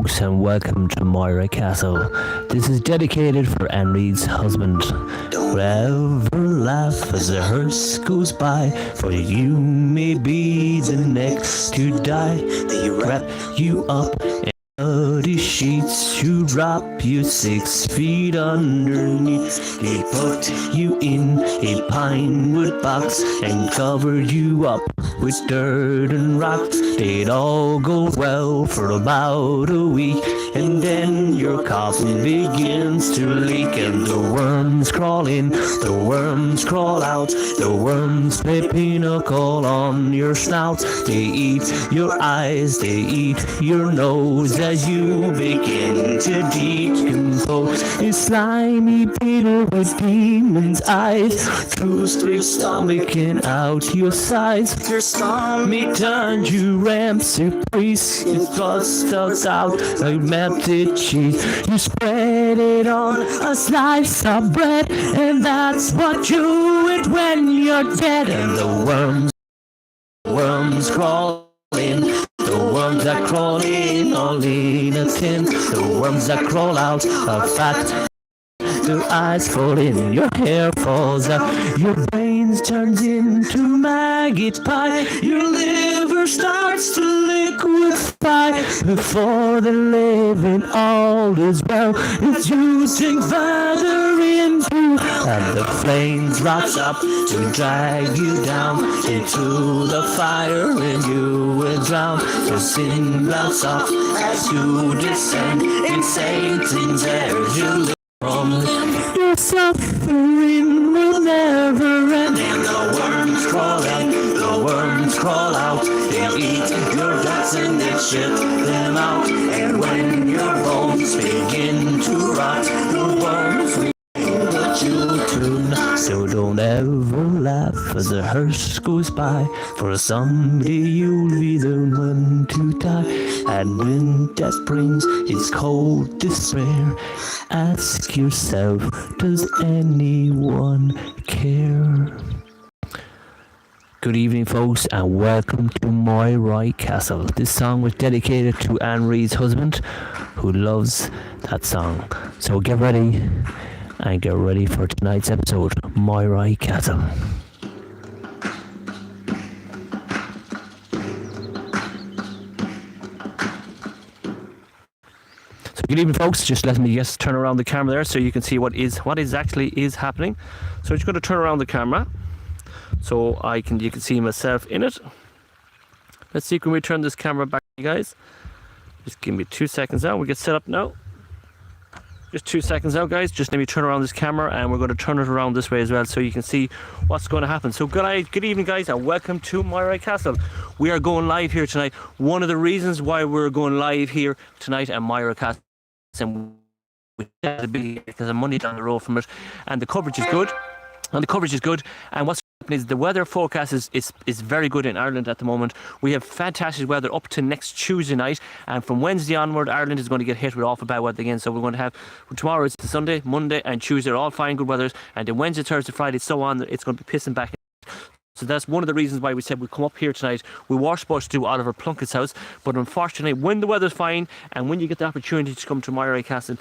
folks, and welcome to Moyry Castle. This is dedicated for Anne Reid's husband. Don't ever laugh as the hearse goes by, for you may be the next to die. They wrap you up in muddy sheets to wrap you 6 feet underneath. They put you in a pine wood box and covered you up with dirt and rock. They'd all go well for about a week, and then your coffin begins to leak, and the worms crawl in, the worms crawl out, the worms play pinochle on your snout. They eat your eyes, they eat your nose as you begin to decompose. A slimy beetle with demon's eyes, through thick stomach and out your sides. Your stomach turns you ramps, your priest, your thrust us out like melted cheese. You spread it on a slice of bread, and that's what you eat when you're dead. And the worms crawl in, the worms that crawl in all in a tin, the worms that crawl out are fat. Your eyes fall in, your hair falls out, your brains turns into maggot pie, your liver starts to liquefy. Before the living all is well, it's you sink further into, and the flames rise up to drag you down into the fire, and you will drown. Your sin melts off as you descend in Satan's air. You from your suffering will never end, and the worms crawl out, the worms crawl out. They eat your guts and they shit them out, and when your bones begin to rot, the worms will put you to naught. So don't ever laugh as the hearse goes by, for someday you'll be the one to die. And when death brings its cold despair, ask yourself, does anyone care? Good evening, folks, and welcome to Moyry Castle. This song was dedicated to Anne Reid's husband, who loves that song. So get ready for tonight's episode, Moyry Castle. Good evening, folks. Just let me turn around the camera there so you can see what actually is happening. So I'm just going to turn around the camera so you can see myself in it. Let's see, can we turn this camera back, you guys? Just give me 2 seconds now. We get set up now. Just 2 seconds now, guys. Just let me turn around this camera, and we're going to turn it around this way as well so you can see what's going to happen. So good evening, guys, and welcome to Moyry Castle. We are going live here tonight. One of the reasons why we're going live here tonight at Moyry Castle, and because I'm money down the road from it, and the coverage is good. And what's happening is the weather forecast is very good in Ireland at the moment. We have fantastic weather up to next Tuesday night, and from Wednesday onward, Ireland is going to get hit with awful bad weather again. So we're going to have, tomorrow it's Sunday, Monday and Tuesday are all fine, good weathers, and then Wednesday, Thursday, Friday, so on, it's going to be pissing back. So that's one of the reasons why we said we'd come up here tonight. We were supposed to do Oliver Plunkett's house, but unfortunately, when the weather's fine and when you get the opportunity to come to Moyry Castle,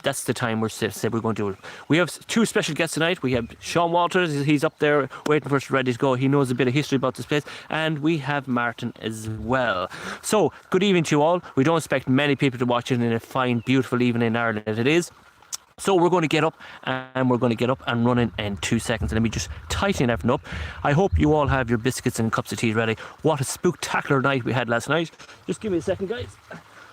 that's the time we said we're going to do it. We have 2 special guests tonight. We have Sean Walters, he's up there waiting for us, ready to go. He knows a bit of history about this place. And we have Martin as well. So, good evening to you all. We don't expect many people to watch it in a fine, beautiful evening in Ireland as it is. So we're going to get up and running in 2 seconds. Let me just tighten everything up. I hope you all have your biscuits and cups of tea ready. What a spectacular night we had last night. Just give me a second, guys.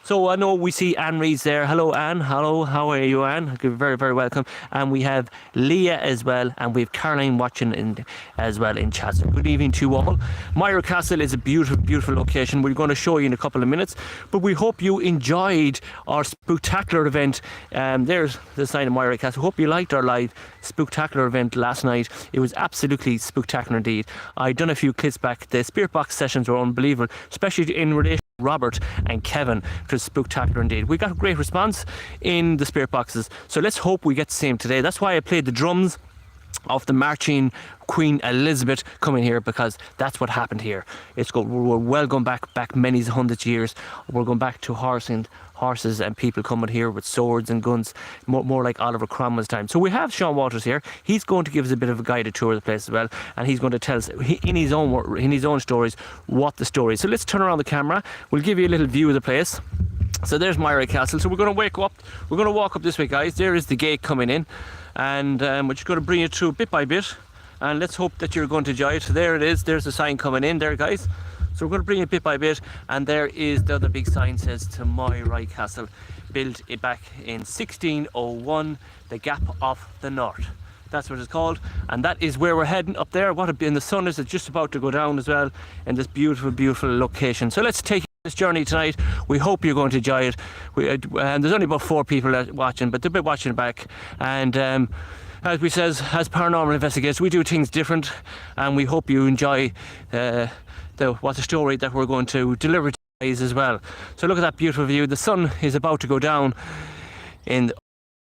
So I know we see Anne Reid's there. Hello, Anne. Hello, how are you, Anne? You're very, very welcome. And we have Leah as well, and we have Caroline watching as well in chat. So good evening to you all. Moyry Castle is a beautiful, beautiful location. We're going to show you in a couple of minutes, but we hope you enjoyed our spectacular event. There's the sign of Moyry Castle. Hope you liked our live spectacular event last night. It was absolutely spectacular indeed. I've done a few clips back. The Spirit Box sessions were unbelievable, especially in relation to Robert and Kevin. It was spectacular indeed. We got a great response in the Spirit Boxes, so let's hope we get the same today. That's why I played the drums of the marching Queen Elizabeth coming here, because that's what happened here. We're well going back many hundreds of years. We're going back to horses and people coming here with swords and guns, more like Oliver Cromwell's time. So we have Sean Walters here. He's going to give us a bit of a guided tour of the place as well, and he's going to tell us in his own stories what the story is. So let's turn around the camera. We'll give you a little view of the place. So there's Moyry Castle. So we're going to walk up this way, guys. There is the gate coming in, and we're just going to bring you through bit by bit, and let's hope that you're going to enjoy it. So there it is. There's the sign coming in there, guys. So we're going to bring it bit by bit, and there is the other big sign, says to Moyry Castle, built back in 1601, the Gap of the North. That's what it's called, and that is where we're heading up there. And the sun is just about to go down as well in this beautiful, beautiful location. So let's take this journey tonight. We hope you're going to enjoy it. And there's only about 4 people watching, but they'll be watching back. And as we says, as paranormal investigators, we do things different, and we hope you enjoy the story that we're going to deliver to you guys as well. So look at that beautiful view. The sun is about to go down in the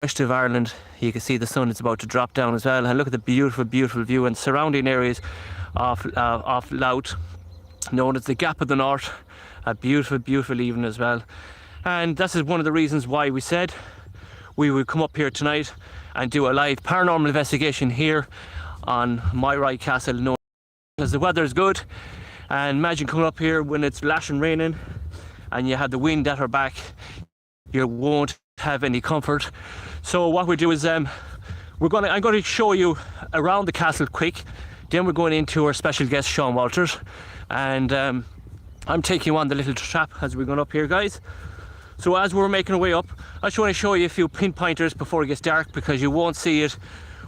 west of Ireland. You can see the sun is about to drop down as well, and look at the beautiful, beautiful view and surrounding areas of Louth, known as the Gap of the North. A beautiful, beautiful evening as well. And this is one of the reasons why we said we would come up here tonight and do a live paranormal investigation here on Moyry Castle, known as the weather is good. And imagine coming up here when it's lashing raining and you have the wind at our back, you won't have any comfort. So what we do is I'm going to show you around the castle quick, then we're going into our special guest Sean Walters, and I'm taking you on the little trap as we're going up here, guys. So as we're making our way up, I just want to show you a few pinpointers before it gets dark, because you won't see it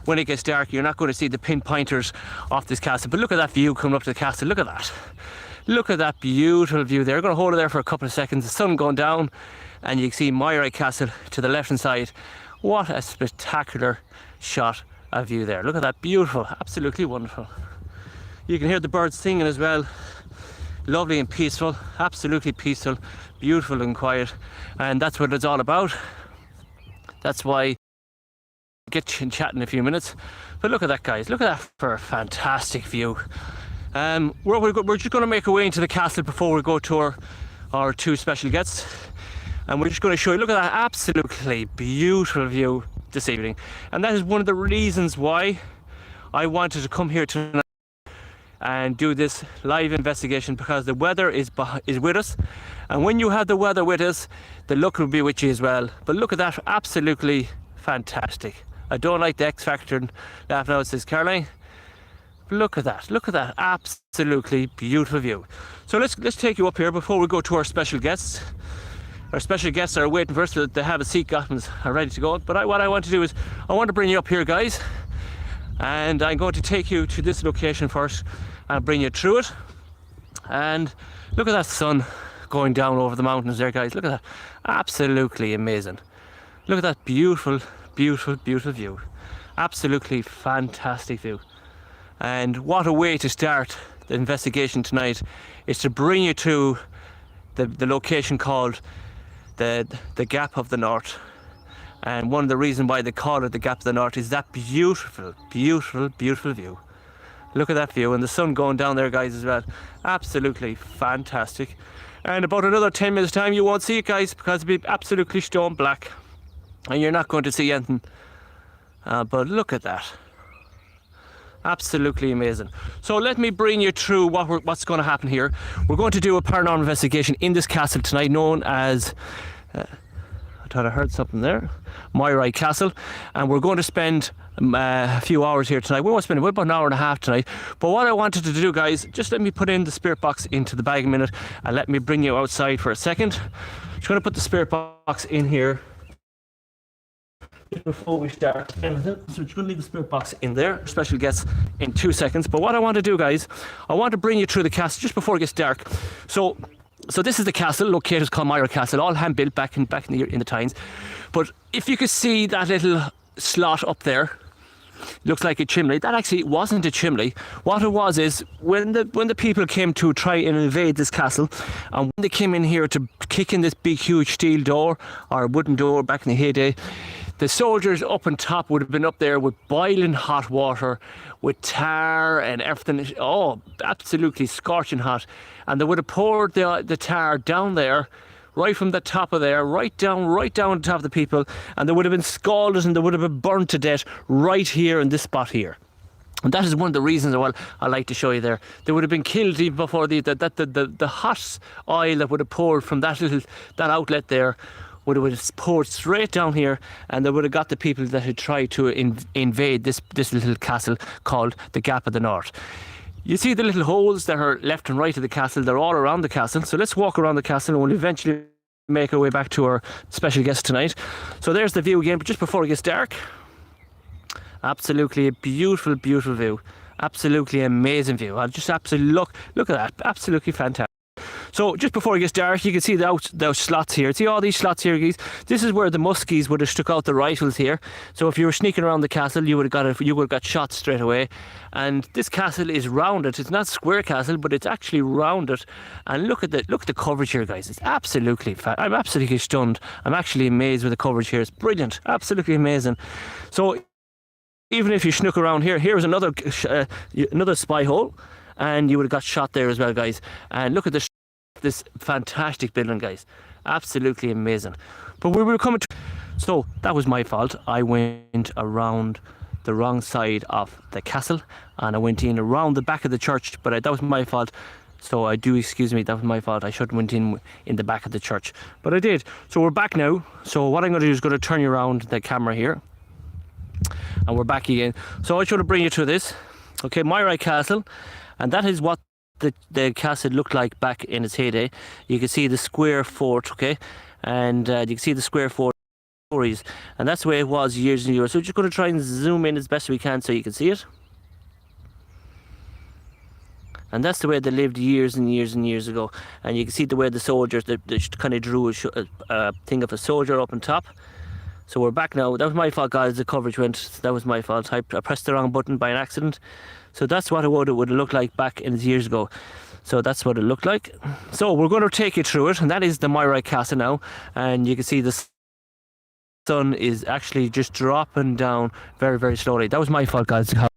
when it gets dark. You're not going to see the pinpointers off this castle. But look at that view coming up to the castle. Look at that. Look at that beautiful view there. I'm going to hold it there for a couple of seconds. The sun going down, and you can see Moyry Castle to the left hand side. What a spectacular shot of view there. Look at that, beautiful, absolutely wonderful. You can hear the birds singing as well. Lovely and peaceful, absolutely peaceful, beautiful and quiet, and that's what it's all about. That's why I'll get chatting in a few minutes. But look at that, guys, look at that for a fantastic view. We're just going to make our way into the castle before we go to our 2 special guests, and we're just going to show you, look at that absolutely beautiful view this evening. And that is one of the reasons why I wanted to come here tonight and do this live investigation, because the weather is with us, and when you have the weather with us, the luck will be with you as well. But look at that, absolutely fantastic. I don't like the X Factor and laughing out, says Caroline. Look at that absolutely beautiful view. So let's take you up here before we go to our special guests. Our special guests are waiting for us. They have a seat, Gothams are ready to go. But what I want to do is I want to bring you up here, guys, and I'm going to take you to this location first and bring you through it. And look at that sun going down over the mountains there, guys. Look at that, absolutely amazing. Look at that beautiful, beautiful, beautiful view. Absolutely fantastic view. And what a way to start the investigation tonight is to bring you to the location called the Gap of the North. And one of the reasons why they call it the Gap of the North is that beautiful, beautiful, beautiful view. Look at that view, and the sun going down there, guys, as well. Absolutely fantastic. And about another 10 minutes time you won't see it, guys, because it'll be absolutely stone black and you're not going to see anything. But look at that, absolutely amazing. So let me bring you through what's going to happen here. We're going to do a paranormal investigation in this castle tonight, known as I thought I heard something there, Moyry Castle, and we're going to spend a few hours here tonight. We won't spend about an hour and a half tonight. But what I wanted to do, guys, just let me put in the spirit box into the bag a minute, and let me bring you outside for a second. Just going to put the spirit box in here just before we start. So we're just going to leave the spirit box in there. Special guests in 2 seconds. But what I want to do, guys, I want to bring you through the castle just before it gets dark. So this is the castle, located called Moyry Castle, all hand built back in the times. But if you could see that little slot up there, looks like a chimney. That actually wasn't a chimney. What it was is when the people came to try and invade this castle, and when they came in here to kick in this big huge steel door or wooden door back in the heyday, the soldiers up on top would have been up there with boiling hot water, with tar and everything. Oh, absolutely scorching hot. And they would have poured the tar down there, right from the top of there, right down on top of the people, and they would have been scalded and they would have been burnt to death right here in this spot here. And that is one of the reasons, well, I like to show you there. They would have been killed even before the hot oil that would have poured from that outlet there would have poured straight down here, and they would have got the people that had tried to invade this little castle called the Gap of the North. You see the little holes that are left and right of the castle, they're all around the castle. So let's walk around the castle and we'll eventually make our way back to our special guest tonight. So there's the view again, but just before it gets dark. Absolutely a beautiful, beautiful view. Absolutely amazing view. I'll just absolutely look at that. Absolutely fantastic. So just before it gets dark, you can see those slots here. See all these slots here, guys? This is where the muskies would have stuck out the rifles here. So if you were sneaking around the castle, you would have got shot straight away. And this castle is rounded. It's not square castle, but it's actually rounded. And look at the coverage here, guys. It's absolutely I'm absolutely stunned. I'm actually amazed with the coverage here. It's brilliant. Absolutely amazing. So even if you snuck around here, here's another spy hole, and you would have got shot there as well, guys. And look at this fantastic building, guys. Absolutely amazing. But we were coming to, so that was my fault. I went around the wrong side of the castle, and I went in around the back of the church, but that was my fault. So I do excuse me, that was my fault. I should have went in the back of the church, but I did. So we're back now. So what I'm going to do is going to turn you around the camera here, and we're back again. So I should have bring you to this, okay, Moyry Castle, and that is what the castle looked like back in its heyday. You can see the square fort, okay, and you can see the square fort stories, and that's the way it was years and years. So we're just going to try and zoom in as best we can so you can see it. And that's the way they lived years and years and years ago. And you can see the way the soldiers, they kind of drew a thing of a soldier up on top. So we're back now. That was my fault, guys. The coverage went. That was my fault. I pressed the wrong button by an accident. So that's what it would have looked like back in years ago. So that's what it looked like. So we're going to take you through it, and that is the Moyry Castle now. And you can see the sun is actually just dropping down very, very slowly. That was my fault, guys. I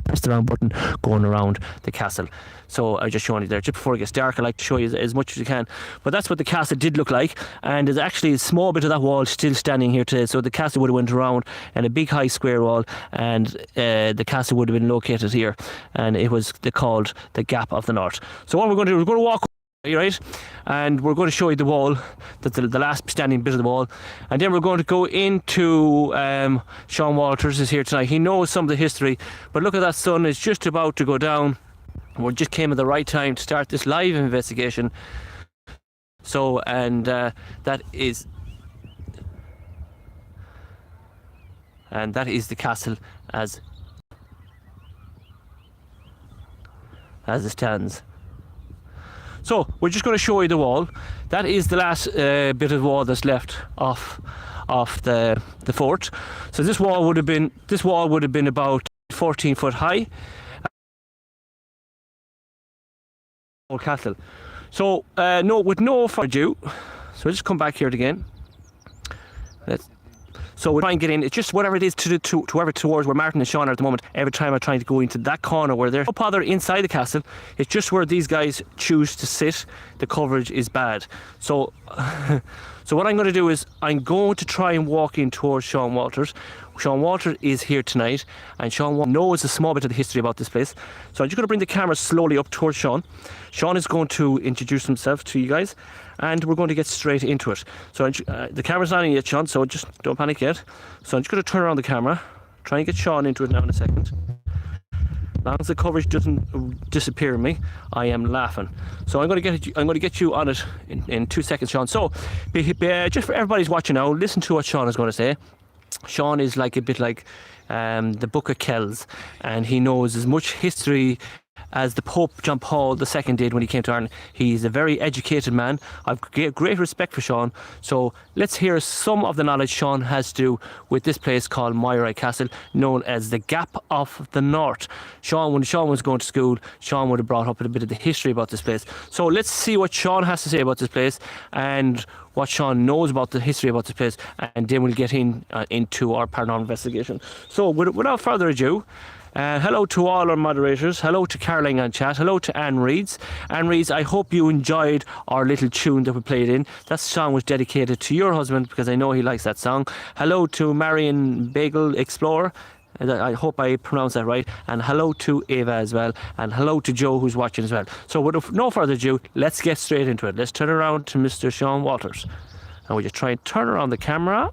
pressed the wrong button going around the castle. So I just showing you there. Just before it gets dark, I like to show you as much as you can. But that's what the castle did look like, and there's actually a small bit of that wall still standing here today. So the castle would have went around and a big high square wall, and the castle would have been located here, and it was called the Gap of the North. So what we're going to do, we're going to walk, right, and we're going to show you the wall, the last standing bit of the wall, and then we're going to go into Sean Walters is here tonight. He knows some of the history, but look at that sun is just about to go down. We just came at the right time to start this live investigation. So, and that is the castle as it stands. So we're just going to show you the wall. That is the last bit of wall that's left off the fort. So this wall would have been about 14 foot high. Old castle. So with no further ado, so we'll just come back here again. So we'll try and get in. It's just whatever it is to whoever towards where Martin and Sean are at the moment. Every time I'm trying to go into that corner where they're no bother inside the castle, it's just where these guys choose to sit. The coverage is bad. So so what I'm going to do is I'm going to try and walk in towards Sean Walters. Sean Walters is here tonight, and Sean knows a small bit of the history about this place. So I'm just going to bring the camera slowly up towards Sean. Sean is going to introduce himself to you guys, and we're going to get straight into it. So the camera's not in yet, Sean, so just don't panic yet. So I'm just going to turn around the camera, try and get Sean into it now in a second. As long as the coverage doesn't disappear in me, I am laughing. So I'm going to get you on it in 2 seconds, Sean. So just for everybody's watching now, listen to what Sean is going to say. Sean is like a bit like the Book of Kells, and he knows as much history as the Pope John Paul II did when he came to Ireland. He's a very educated man. I've great respect for Sean. So let's hear some of the knowledge Sean has to do with this place called Moyry Castle, known as the Gap of the North. When Sean was going to school, Sean would have brought up a bit of the history about this place. So let's see what Sean has to say about this place and what Sean knows about the history about this place, and then we'll get into our paranormal investigation. So without further ado, hello to all our moderators. Hello to Caroline on chat. Hello to Anne Reeds. Anne Reeds, I hope you enjoyed our little tune that we played in. That song was dedicated to your husband because I know he likes that song. Hello to Marion Bagel Explorer. I hope I pronounced that right. And hello to Ava as well. And hello to Joe who's watching as well. So with no further ado, let's get straight into it. Let's turn around to Mr. Sean Walters. And we just try and turn around the camera.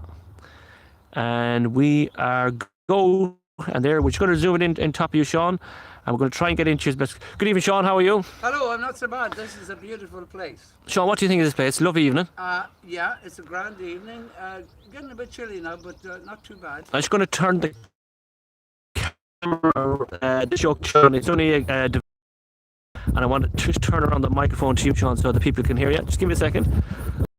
And we are go. And there, we're just going to zoom it in top of you, Sean. And we're going to try and get into his best. Good evening, Sean. How are you? Hello, I'm not so bad. This is a beautiful place. Sean, what do you think of this place? Lovely evening. Yeah, it's a grand evening. Getting a bit chilly now, but not too bad. I'm just going to turn the camera, the show, Sean. It's only and I want to just turn around the microphone to you, Sean, so the people can hear you. Just give me a second.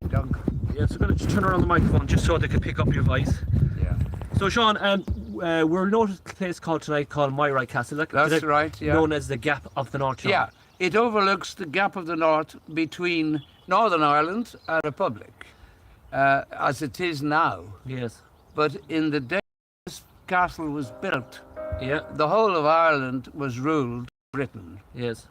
Dunk. Yeah, so I'm going to just turn around the microphone just so they can pick up your voice. Yeah. So, Sean, we're noticed a place tonight called Moyry Castle. That's right, yeah. Known as the Gap of the North. Sean. Yeah, it overlooks the Gap of the North between Northern Ireland and Republic, as it is now. Yes. But in the day this castle was built, yeah, the whole of Ireland was ruled by Britain. Yes.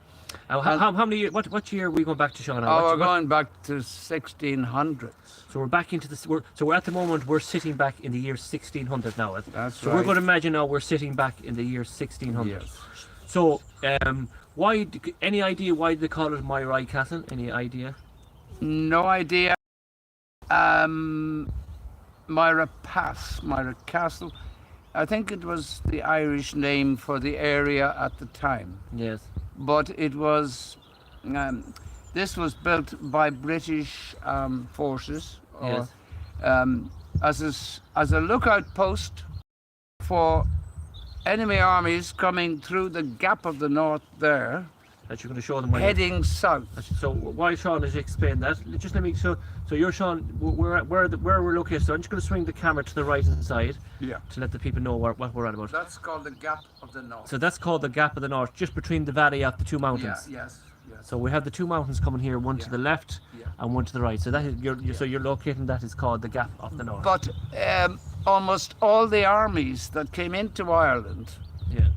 How many years? What year are we going back to, Sean? We're going back to 1600s. So we're back into this. So we're at the moment we're sitting back in the year 1600 now. That's so right. We're going to imagine now we're sitting back in the year 1600. Yes. So why? Any idea why they call it Moyry Castle? Any idea? No idea. Moyra Pass, Moyra Castle. I think it was the Irish name for the area at the time. Yes. But it was, this was built by British forces, or, yes. As a lookout post for enemy armies coming through the Gap of the North there. That you're going to show them. Heading south. So why, Sean, has explained that? Just let me. So you're Sean. Where we're located. So I'm just going to swing the camera to the right hand side. Yeah. To let the people know what we're on about. That's called the Gap of the North. So that's called the Gap of the North, just between the valley of the two mountains. Yeah, yes. So we have the two mountains coming here, one to the left and one to the right. So that is so you're locating that is called the Gap of the North. But almost all the armies that came into Ireland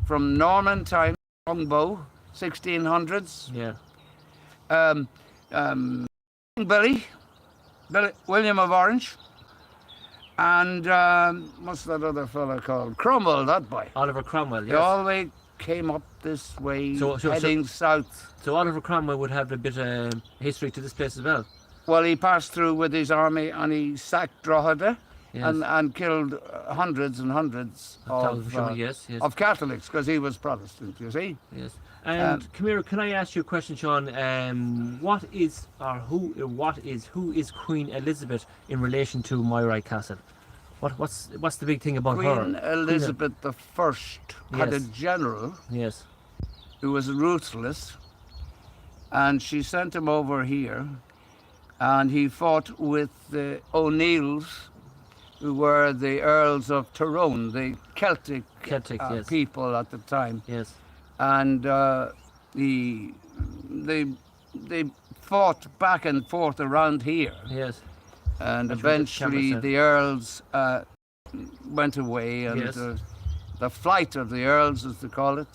from Norman time, longbow, 1600s. Yeah. Billy, William of Orange, and what's that other fella called? Cromwell, that boy. Oliver Cromwell. Yes. They all the way came up this way, heading south. So Oliver Cromwell would have a bit of history to this place as well. Well, he passed through with his army and he sacked Drogheda. Yes. And killed hundreds and hundreds of Catholics because he was Protestant, you see. Yes. And come here, can I ask you a question, Sean? Who is Queen Elizabeth in relation to Moyry Castle? What's the big thing about her? Queen Elizabeth I had a general. Yes. Who was ruthless, and she sent him over here, and he fought with the O'Neills, who were the Earls of Tyrone, the Celtic yes. people at the time. Yes. And they fought back and forth around here. Yes. And eventually the Earls went away, and yes. The flight of the Earls, as they call it,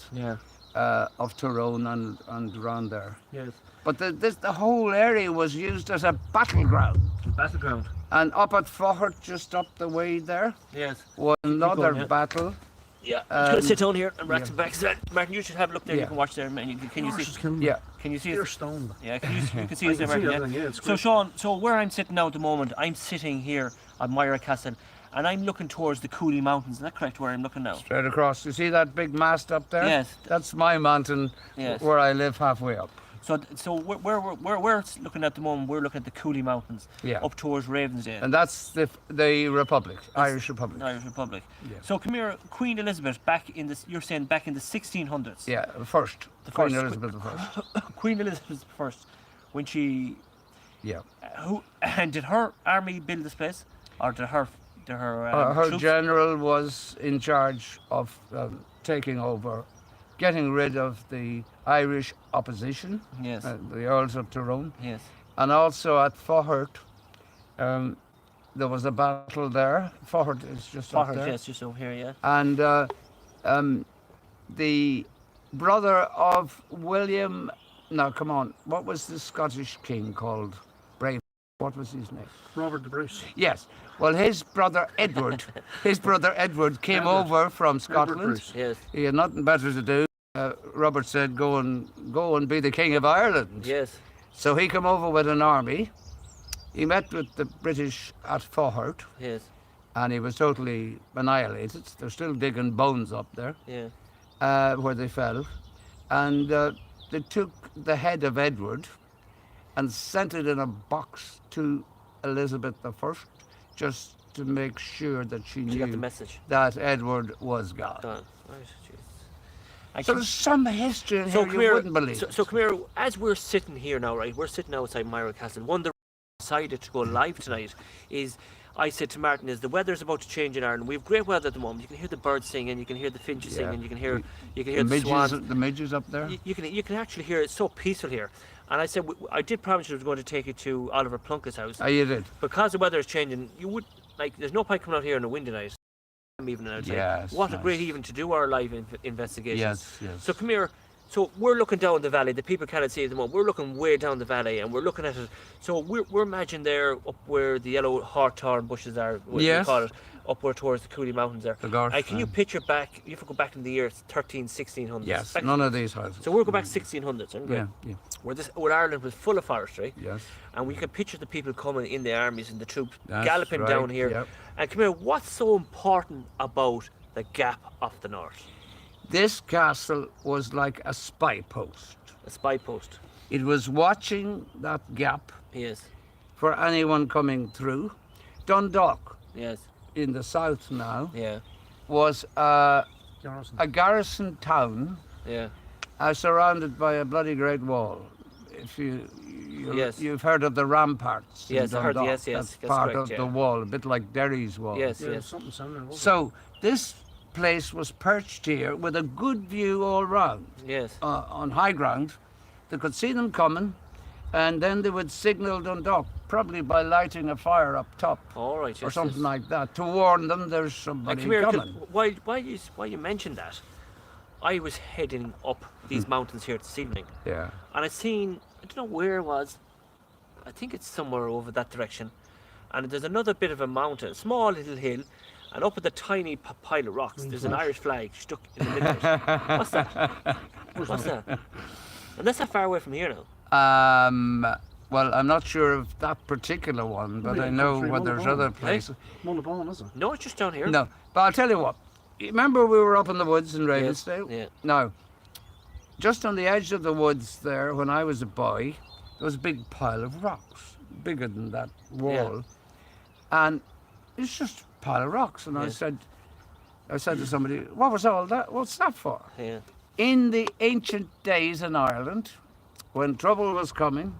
of Tyrone and around there. Yes. But the whole area was used as a battleground. Battleground. And up at Faughart, just up the way there, yes, was another battle. Yeah, I'm just going to sit down here and rack the back. Martin, you should have a look there. You can watch there, man. Can you see? Yeah. Can you see? You're stoned. Yeah, you can see us there, Martin. Yeah. So Sean, where I'm sitting now at the moment, I'm sitting here at Moyry Castle, and I'm looking towards the Cooley Mountains. Is that correct? Where I'm looking now? Straight across. You see that big mast up there? Yes. That's my mountain. Yes. Where I live halfway up. So we're looking at the moment. We're looking at the Cooley Mountains, Yeah. up towards Ravensdale, And that's the Republic, Irish Republic. the Irish Republic. Yeah. So come here, Queen Elizabeth back in this. You're saying back in the 1600s. Yeah, first. Queen Elizabeth I. Queen Elizabeth I, when she Yeah. did her army build this place, or did her Her troops? general was in charge of taking over, getting rid of the Irish opposition, Yes. the Earls of Tyrone, Yes. and also at Faughart. There was a battle there. Faughart is just up Faughart, there. yes, just over here, yeah. And the brother of William. Now, come on. What was the Scottish king called? Brave. What was his name? Robert the Bruce. Yes. Well, his brother Edward came over from Scotland. Bruce. Yes. He had nothing better to do. Robert said, "Go and be the king of Ireland." Yes. So he came over with an army. He met with the British at Faughart, Yes. and he was totally annihilated. They're still digging bones up there Yeah. where they fell, and they took the head of Edward and sent it in a box to Elizabeth I, just to make sure that she She got the knew message. that Edward was gone. Gone. Right. Jesus. I So can- there's some history in So here come you here. wouldn't believe. So come here. As we're sitting here now, right? We're sitting outside Moyry Castle. One of the decided to go live tonight is. I said to Martin, is the weather's about to change in Ireland. We have great weather at the moment. You can hear the birds singing, you can hear the finches Yeah. singing, you can hear the the midges, swans. the midges up there. You can actually hear it's so peaceful here. And I said I did promise you I was going to take you to Oliver Plunkett's house. Oh, you did. Because the weather is changing, you would like. There's no point coming out here on a windy night. I'm evening outside. Yes, What a great nice. evening to do our live investigation. Yes, yes. So come here. So we're looking down the valley. The people cannot see it at the moment. We're looking way down the valley, and we're looking at it. So we're imagining there up where the yellow hawthorn bushes are. What we Yes. call it, upward towards the Cooley Mountains there. The Garth, Can you picture back? You have to go back in the year 1600s. Yes, Back- none of these houses. So we'll go back 1600s. And Yeah, yeah. where Ireland was full of forestry. Yes. And we can picture the people coming in the armies and the troops That's galloping right, down here. yep. And come here, what's so important about the Gap of the North? This castle was like a spy post. A spy post. It was watching that gap Yes, for anyone coming through. Dundalk, yes, in the south now, yeah, was Garrison. a garrison town yeah. surrounded by a bloody great wall. If Yes. you've heard of the ramparts. in Yes, I heard, Dundalk. yes, yes, That's that's part correct, of yeah. the wall, a bit like Derry's wall. Yes, Yeah, yes. something similar. wasn't So this place was perched here with a good view all round. Yes. On high ground. They could see them coming, and then they would signal Dundalk, probably by lighting a fire up top All right. Yes, or something yes. like that, to warn them there's And somebody come here, coming. why you mentioned that? I was heading up these mountains here this evening, Yeah. and I seen, I don't know where it was. I think it's somewhere over that direction. And there's another bit of a mountain, a small little hill, and up at the tiny pile of rocks, there's an Irish flag stuck in the middle of it. What's that? What's that? And that's not far away from here now. Well, I'm not sure of that particular one, but Yeah, I know country where there's Mullabone. other places. Mullabone, is it? No, it's just down here. No, but I'll tell you what. You remember we were up in the woods in Yes, Ravensdale? yeah. Now, just on the edge of the woods there, when I was a boy, there was a big pile of rocks, bigger than that wall, and it's just a pile of rocks. And Yes. I said to somebody, "What was all that? What's that for?" Yeah. In the ancient days in Ireland, when trouble was coming,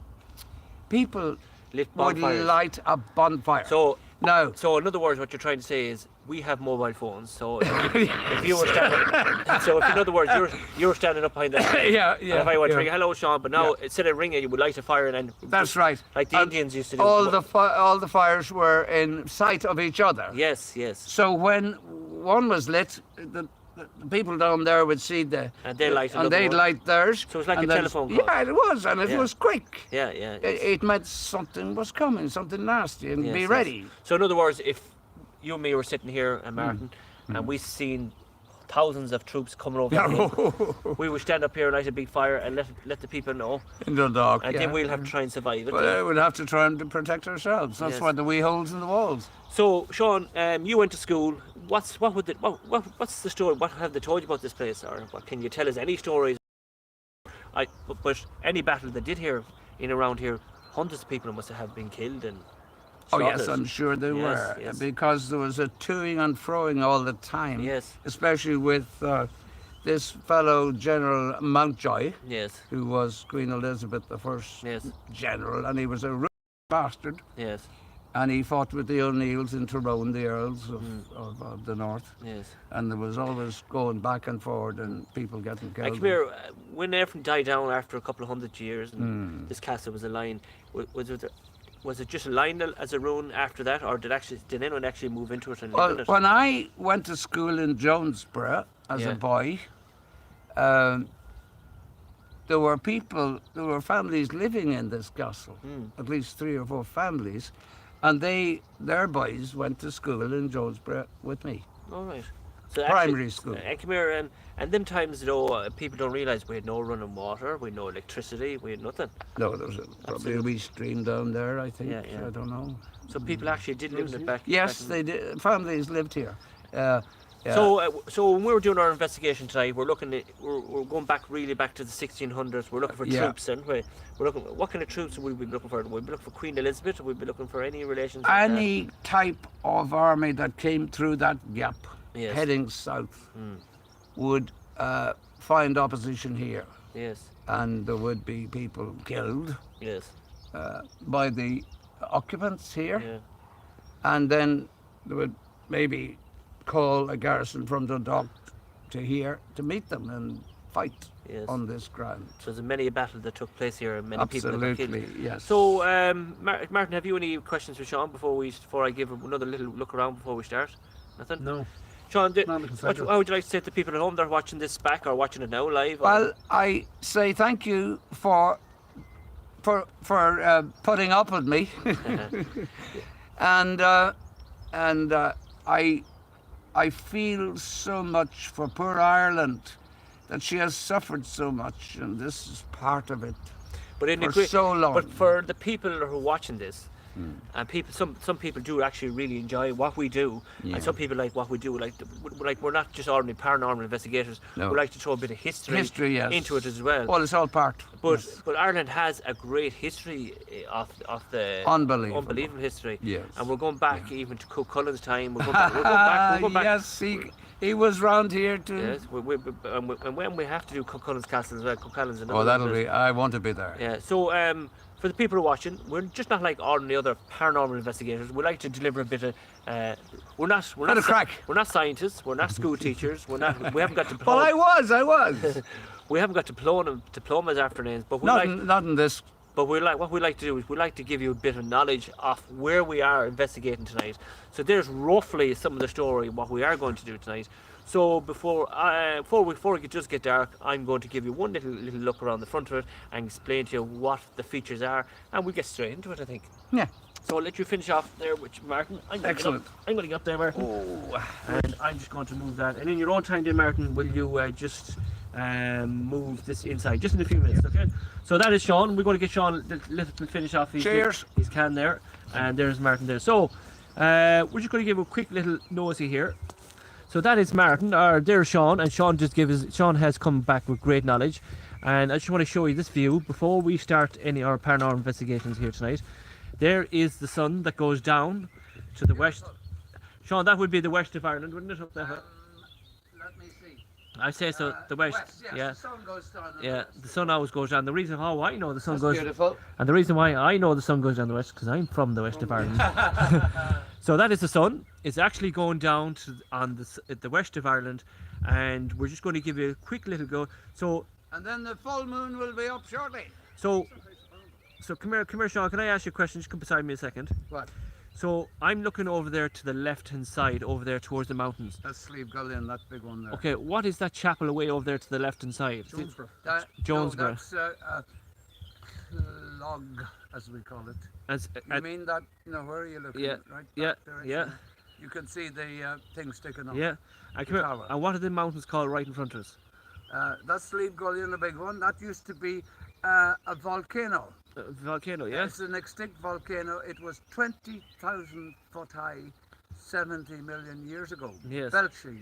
people Lit would bonfires. light a bonfire. So, now, so in other words, what you're trying to say is we have mobile phones. So if you were standing, so if in other words you're standing up behind that. yeah, And if I went to ring, yeah. hello, Sean, but now instead of ringing, you would light a fire and then. That's right. Like the And Indians used to do. all the fires were in sight of each other. Yes, yes. So when one was lit, the people down there would see And they light and another they'd one. light theirs. So it's like and a then- telephone call. Yeah, it was, and it Yeah. was quick. Yeah, yeah. It meant something was coming, something nasty, and Yes, be yes. ready. So in other words, if you and me were sitting here Hmm. and Martin, and we seen thousands of troops coming over, the hill, we would stand up here and light a big fire and let the people know, In Dundalk, and yeah. then we'll have to try and survive it. Well, we'd have to try and protect ourselves. That's Yes. why the wee holes in the walls. So, Sean, you went to school. What's the story? What have they told you about this place, or what can you tell us? Any stories? But any battle they did here in around here, hundreds of people must have been killed and Oh yes, slaughtered. I'm sure they Yes, were, yes. because there was a toing and froing all the time. Yes. Especially with this fellow General Mountjoy, Yes, who was Queen Elizabeth I's yes, general, and he was a bastard. yes, And he fought with the O'Neills in Tyrone, the Earls of the North. yes. And there was always going back and forward and people getting And killed. come here, when everything died down after a couple of 100 years, and this castle was a line, was it just a line as a ruin after that, or did anyone actually move into it and live Well, in it? when I went to school in Jonesborough as Yeah. a boy, there were families living in this castle, at least 3 or 4 families, and their boys went to school in Jonesborough with me. All right. So Primary school. And come here, and them times, people don't realise we had no running water, we had no electricity, we had nothing. No, there was probably a wee stream down there, I think. Yeah, yeah. I don't know. So people actually did live in it back. Yes, back in- they did. Families lived here. Yeah. So when we were doing our investigation tonight, we're going back to the 1600s. We're looking for Yeah. troops, and we're looking. What kind of troops would we be looking for? Would we be looking for Queen Elizabeth? Or would we be looking for any relations? With Any type of army that came through that gap, Yes. heading south, would find opposition here, that? Yes, and there would be people killed yes, by the occupants here, yeah, and then they would maybe call a garrison from Dundalk to here to meet them and fight yes. on this ground. So there's many battles that took place here, and many people that got Absolutely, killed. yes. So, Martin, have you any questions for Sean before I give him another little look around before we start? Nothing. No. Sean, Not looking forward to it. how would you like to say to the people at home that are watching this back or watching it now live? or- Well, I say thank you for putting up with me, and I feel so much for poor Ireland, that she has suffered so much, and this is part of it. But in for so long. But for the people who are watching this, and some people do actually really enjoy what we do, Yeah. and some people like what we do. Like we're not just ordinary paranormal investigators. No. We like to throw a bit of history, Yes. into it as well. Well, it's all part. But yes. but Ireland has a great history of the Unbelievable. history. Yes. And we're going back even to Cook Cullen's time. We're going back. Yes, he was round here too. Yes, and when we have to do Cook Cullen's castle as well, Cook Cullen's another. Oh, that'll one. be. I want to be there. Yeah. So for the people who are watching, we're just not like ordinary other paranormal investigators. We like to deliver a bit of. We're not Bit of crack. We're not scientists. We're not school teachers. We haven't got Well, I diplomas. was. We haven't got diplomas after names. But Not in this. But what we like to do is we like to give you a bit of knowledge of where we are investigating tonight. So there's roughly some of the story what we are going to do tonight. So before it just get dark, I'm going to give you one little look around the front of it and explain to you what the features are, and we'll get straight into it, I think. Yeah. So I'll let you finish off there with Martin. Excellent. I'm going to get up there, Martin. Oh. And I'm just going to move that. And in your own time, dear Martin, will you just move this inside just in a few minutes, okay? So that is Sean. We're going to get Sean to finish off his can there, and there's Martin there. So we're just going to give a quick little nosy here. So that is Martin, or there's Sean, and Sean has come back with great knowledge, and I just want to show you this view before we start any our paranormal investigations here tonight. There is the sun that goes down to the west. Sean, that would be the west of Ireland, wouldn't it? Up there? Let me see. I say so. The west. Yes, Yeah. The sun goes down. Yeah, the sun always goes down. The reason how I know the sun goes, Beautiful. and the reason why I know the sun goes down the west, because I'm from the west of Ireland. So that is the sun. It's actually going down at the west of Ireland, and we're just going to give you a quick little go. So And then the full moon will be up shortly. so come here, Sean. Can I ask you a question? Just come beside me a second. What? So I'm looking over there to the left-hand side, over there towards the mountains. That's Slieve Gullion, that big one there. Okay, what is that chapel away over there to the left-hand side? Jonesborough. Jonesborough. No, that's log, as we call it. As, You mean that? Where are you looking? Yeah, Right. yeah, that direction? yeah. You can see the thing sticking up. yeah. And come here. tower. And what are the mountains called right in front of us? That's Slieve Gullion, the big one. That used to be a volcano. Volcano, yeah? It's an extinct volcano. It was 20,000 foot high 70 million years ago. Yes. Belching.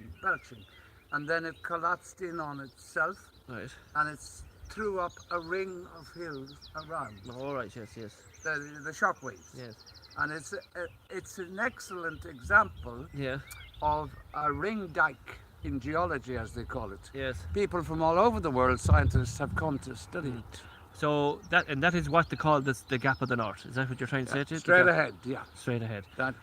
And then it collapsed in on itself, Right. and it's threw up a ring of hills around All right. Yes. Yes. the shock waves. Yes. And it's an excellent example Yeah. of a ring dike in geology, as they call it. Yes. People from all over the world, scientists, have come to study it. So that is what they call this, the Gap of the North. Is that what you're trying to say? To it? The Straight gap- ahead, yeah. Straight ahead. That,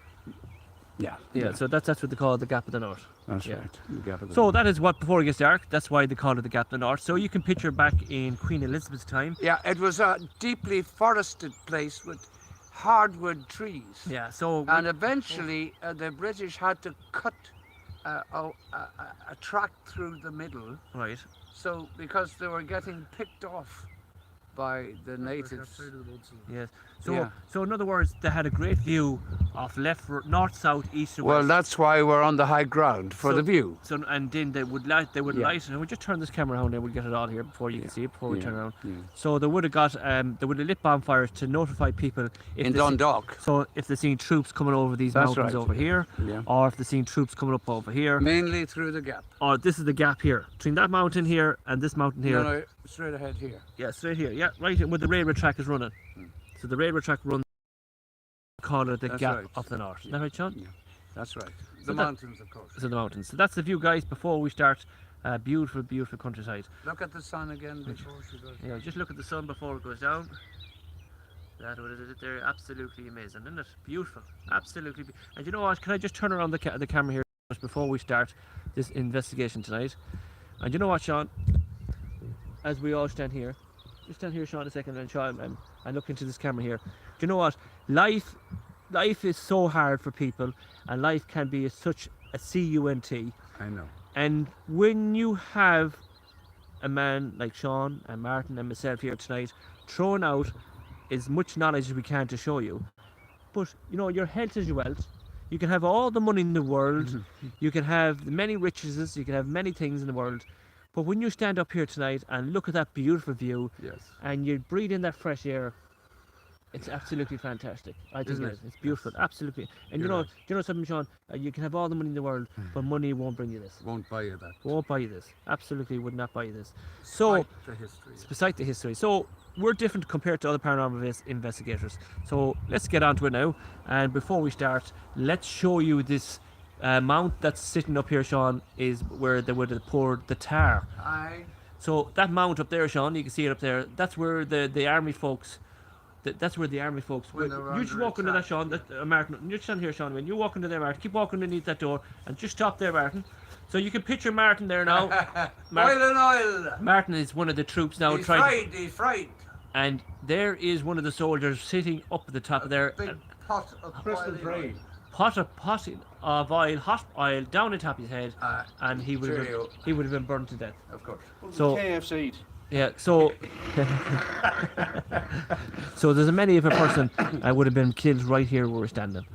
yeah. Yeah. So that's what they call the Gap of the North. That's yeah. right. The Gap of the So North. that is what before it gets dark. That's why they call it the Gap of the North. So you can picture back in Queen Elizabeth's time. Yeah, it was a deeply forested place with hardwood trees. Yeah. So And eventually, the British had to cut a track through the middle. right. So, because they were getting picked off by the natives. Yes. So Yeah. so in other words, they had a great view of left, north, south, east, and Well, west. that's why we're on the high ground for So- the view. So and then they would light. They would Yeah. light. And we'll just turn this camera around, and we'll get it all here before you can see it. Before we Yeah, turn around. yeah. So they would have got. They would have lit bonfires to notify people if In they see- Dundalk. So if they're seeing troops coming over these That's mountains right. over here, Yeah. or if they're seeing troops coming up over here, Mainly through the gap. or this is the gap here between that mountain here and this mountain here. No, straight ahead here. Yeah, straight here. Yeah, right where the railway track is running. So the railway track runs. Call it the That's Gap right. of the North. Is that right, Sean? Yeah, that's right. So The that- mountains, of course. So the mountains. So that's the view, guys. Before we start, beautiful, beautiful countryside. Look at the sun again before she goes. Yeah, just look at the sun before it goes down. That what it is there. Absolutely amazing, isn't it? Beautiful. Absolutely. And you know what? Can I just turn around the camera here just before we start this investigation tonight? And you know what, Sean? As we all stand here, just stand here, Sean, a second, and Sean, and look into this camera here. Do you know what? Life is so hard for people, and life can be such a CUNT. I know. And when you have a man like Sean and Martin and myself here tonight throwing out as much knowledge as we can to show you, but you know, your health is your wealth. You can have all the money in the world, you can have many riches, you can have many things in the world, but when you stand up here tonight and look at that beautiful view Yes. and you breathe in that fresh air, it's absolutely fantastic. I think Isn't it it? is. It's beautiful, absolutely. And you You're know, right. do you know something, Sean? You can have all the money in the world, but money won't bring you this. Won't buy you that. Won't buy you this. Absolutely would not buy you this. So, Despite the history. it's beside the history. So, we're different compared to other paranormal investigators. So, let's get on to it now. And before we start, let's show you this mount that's sitting up here, Sean, is where they would have poured the tar. Aye. So, that mount up there, Sean, you can see it up there, that's where the army folks. That's where the army folks. When they were You just under walk into that, attack. Sean. Martin, you stand here, Sean. When you walk into there, Martin, keep walking underneath that door and just stop there, Martin. So you can picture Martin there now. Oil and oil. Martin is one of the troops now He's trying, fried. He's fried. and there is one of the soldiers sitting up at the top of there. Big pot of Crystal boiling fried. Pot of oil, hot oil, down on top of his head, oil. and he would cheerio. have been burned to death. Of course. So KFC. yeah, so so there's a many of a person would have been killed right here where we're standing.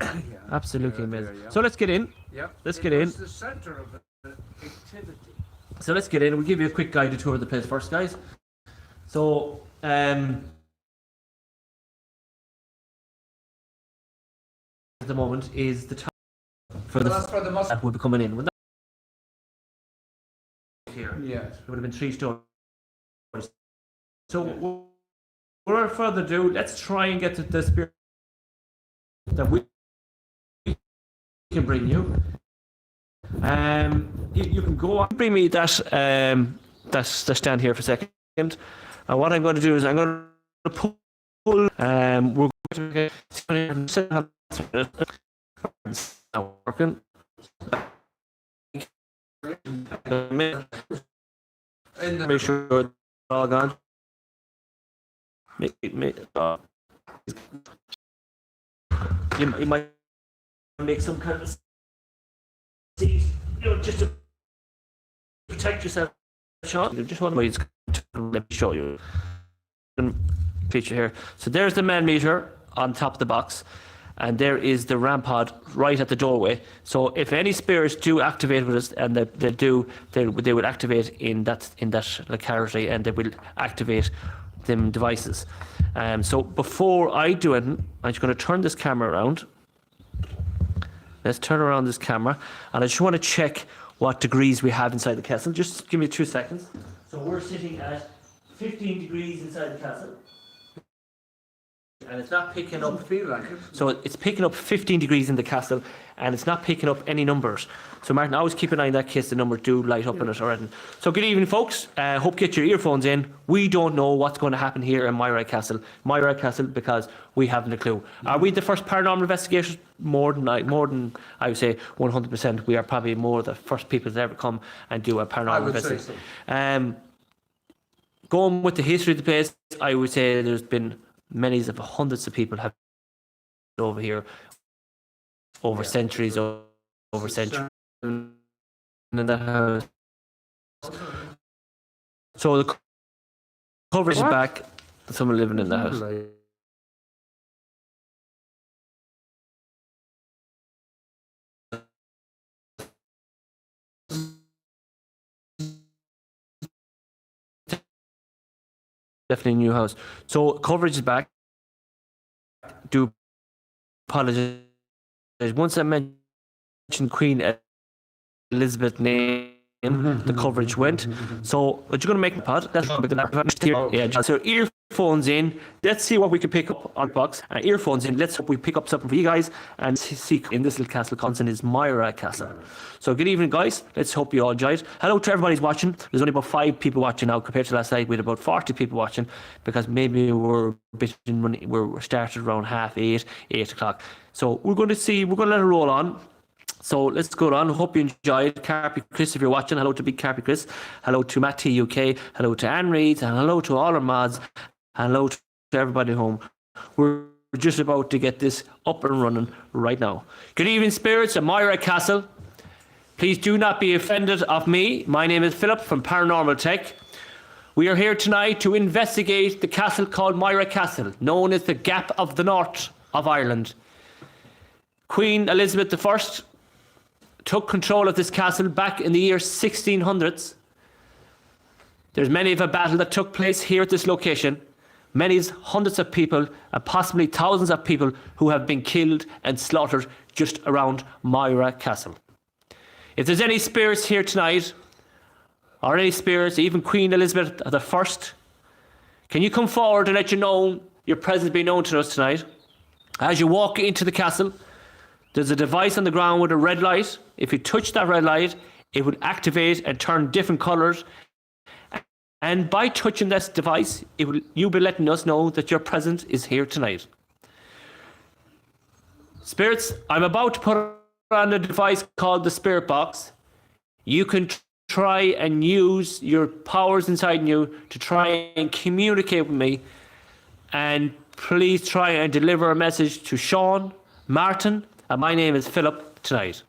Absolutely Yeah, amazing. yeah. So let's get in. Yep. Let's It get in. was the centre of the activity. So let's get in. We'll give you a quick guided tour of the place first, guys. So, at the moment is the top for the That's for the must. that will be coming in. Would that here? Yes. It would have been 3 stories. So, without further ado, let's try and get to the spirit that we can bring you. You can go on. Bring me that that stand here for a second. And what I'm going to do is I'm going to pull. We're going to get not working. Make sure it's all gone. You might make some kind of just to protect yourself, Sean. You just want to let me show you. Picture here. So there's the man meter on top of the box, and there is the RAM pod right at the doorway. So if any spirits do activate with us, and they would activate in that locality, and they will activate them devices. So before I do it, I'm just going to turn this camera around. Let's turn around this camera, and I just want to check what degrees we have inside the kettle. Just give me 2 seconds. So we're sitting at 15 degrees inside the castle. And it's not picking up. Doesn't feel like it. So it's picking up 15 degrees in the castle, and it's not picking up any numbers. So Martin, always keep an eye on that in case the numbers do light up in it or anything. So good evening, folks. Hope you get your earphones in. We don't know what's going to happen here in Moyry Castle. Moyry Castle, because we haven't a clue. Are we the first paranormal investigators? More than I would say 100%. We are probably more the first people to ever come and do a paranormal investigation. Going with the history of the place, I would say there's been many of hundreds of people have over here over centuries, over centuries in the house. So the coverage is back. Someone living in the house. Definitely a new house. So coverage is back. Do apologize. Once I mentioned Queen Elizabeth's name, the coverage went. So you're going to make a pod. That's yeah. So earphones in. Let's see what we can pick up on the box. Earphones in. Let's hope we pick up something for you guys and see in this little castle. Constant is Moyry Castle. So good evening, guys. Let's hope you all enjoyed. Hello to everybody who's watching. There's only about 5 people watching now compared to last night. We had about 40 people watching because maybe we're started around 8:30, 8 o'clock. So we're going to let it roll on. So let's go on. Hope you enjoyed. Carpy Chris, if you're watching, hello to Big Carpy Chris. Hello to Matt T UK. Hello to Anne Reid. And hello to all our mods. Hello to everybody home. We're just about to get this up and running right now. Good evening, spirits of Moyry Castle. Please do not be offended of me. My name is Philip from Paranormal Tech. We are here tonight to investigate the castle called Moyry Castle, known as the Gap of the North of Ireland. Queen Elizabeth I took control of this castle back in the year 1600s. There's many of a battle that took place here at this location. Many hundreds of people and possibly thousands of people who have been killed and slaughtered just around Moyry Castle. If there's any spirits here tonight, or any spirits, even Queen Elizabeth I, can you come forward and let your presence be known to us tonight? As you walk into the castle, there's a device on the ground with a red light. If you touch that red light, it would activate and turn different colours. And by touching this device, you'll be letting us know that your presence is here tonight. Spirits, I'm about to put on a device called the Spirit Box. You can try and use your powers inside you to try and communicate with me. And please try and deliver a message to Sean, Martin, and my name is Philip tonight.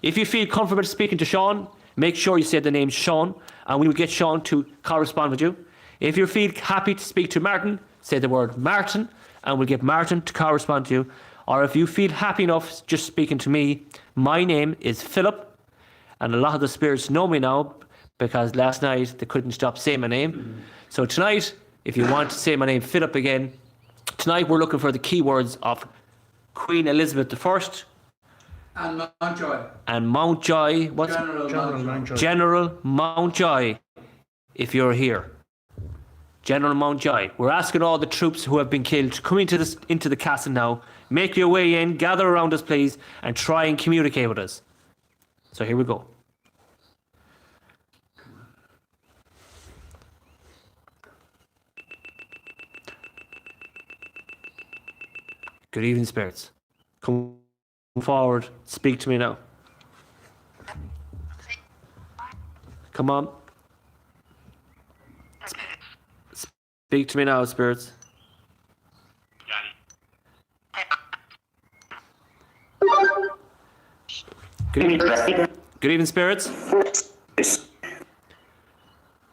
If you feel comfortable speaking to Sean, make sure you say the name Sean, and we will get Sean to correspond with you. If you feel happy to speak to Martin, say the word Martin, and we'll get Martin to correspond to you. Or if you feel happy enough just speaking to me, my name is Philip, and a lot of the spirits know me now because last night they couldn't stop saying my name. So tonight, if you want to say my name Philip again, tonight we're looking for the keywords of Queen Elizabeth I And Mountjoy. and Mountjoy. What's General Mountjoy. General Mountjoy, if you're here. General Mountjoy. We're asking all the troops who have been killed to come into the castle now. Make your way in, gather around us, please, and try and communicate with us. So here we go. Good evening, spirits. Come forward. Speak to me now. Come on. Speak to me now, spirits. Good evening. Good evening, spirits.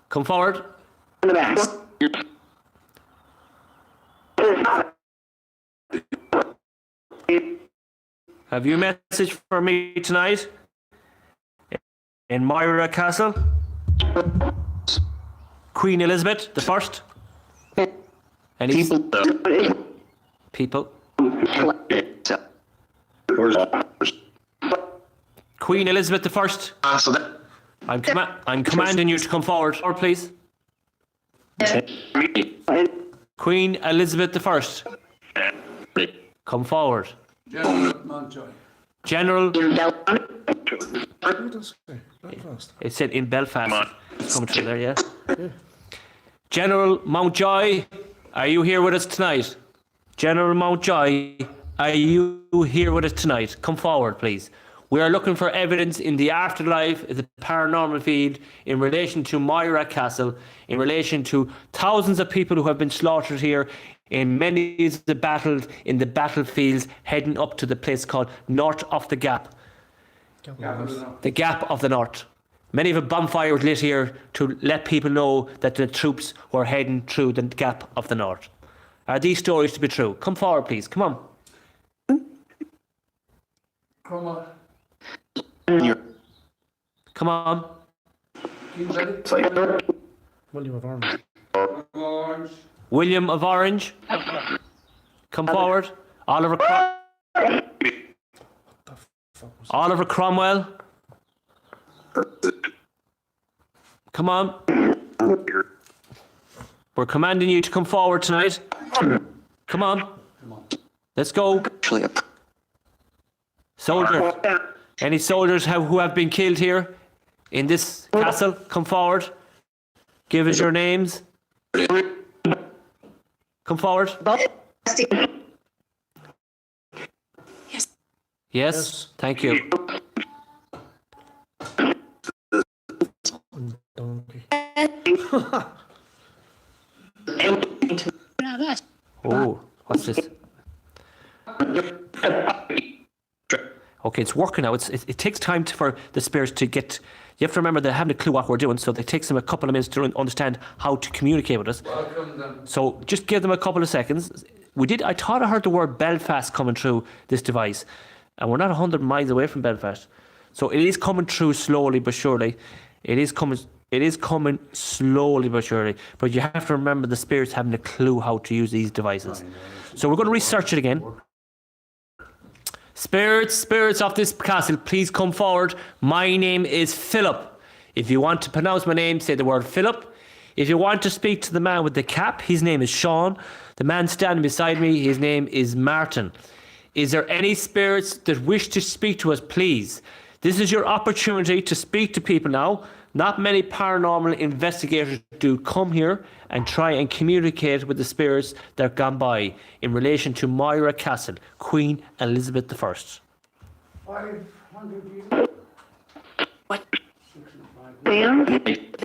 Come forward. Have you a message for me tonight? In Moyry Castle? Queen Elizabeth I? Any people? Queen Elizabeth I? I'm commanding you to come forward, please. Queen Elizabeth I. Come forward. General Mountjoy. General, Who does say? Belfast. it said in Belfast. It's coming through there, yeah? General Mountjoy, are you here with us tonight? General Mountjoy, are you here with us tonight? Come forward, please. We are looking for evidence in the afterlife, the paranormal field, in relation to Moyry Castle, in relation to thousands of people who have been slaughtered here, in many of the battles, in the battlefields, heading up to the place called North of the Gap. The Gap of the North. Many of a bonfire was lit here to let people know that the troops were heading through the Gap of the North. Are these stories to be true? Come forward, please. Come on. Come on. Come on. William of Orange. Orange. William of Orange. Come forward. Oliver Oliver Cromwell. Come on. We're commanding you to come forward tonight. Come on. Let's go. Soldiers. Any soldiers who have been killed here in this castle, come forward. Give us your names. Come forward. Yes, thank you. Donkey. Oh, what's this? Okay, it's working now. It takes time for the spirits to get. You have to remember they haven't a clue what we're doing, so it takes them a couple of minutes to understand how to communicate with us. Welcome them. So just give them a couple of seconds. I thought I heard the word Belfast coming through this device, and we're not 100 miles away from Belfast. So it is coming through slowly but surely. It is coming slowly but surely. But you have to remember the spirits haven't a clue how to use these devices. So we're going to research it again. Spirits of this castle, please come forward. My name is Philip. If you want to pronounce my name, say the word Philip. If you want to speak to the man with the cap, his name is Sean. The man standing beside me, his name is Martin. Is there any spirits that wish to speak to us, please? This is your opportunity to speak to people now. Not many paranormal investigators do come here and try and communicate with the spirits that have gone by in relation to Moyry Castle, Queen Elizabeth I. 500 years. What? 65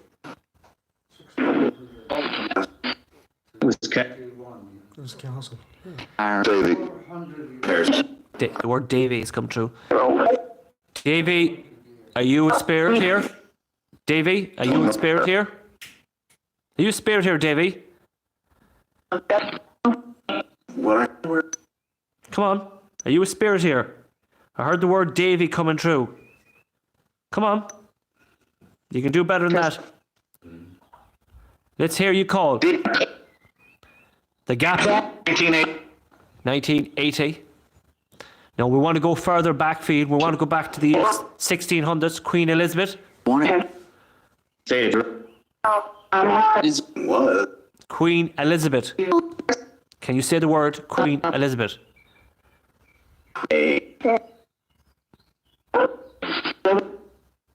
It was castle. The word Davy has come true. Davy, are you a spirit here? Davy, are you a spirit here? Are you a spirit here, Davy? Come on. Are you a spirit here? I heard the word Davy coming through. Come on. You can do better than that. Let's hear you call. The Gap. 1980. Now we want to go further back, Field. We want to go back to the 1600s, Queen Elizabeth. Queen Elizabeth. Can you say the word Queen Elizabeth?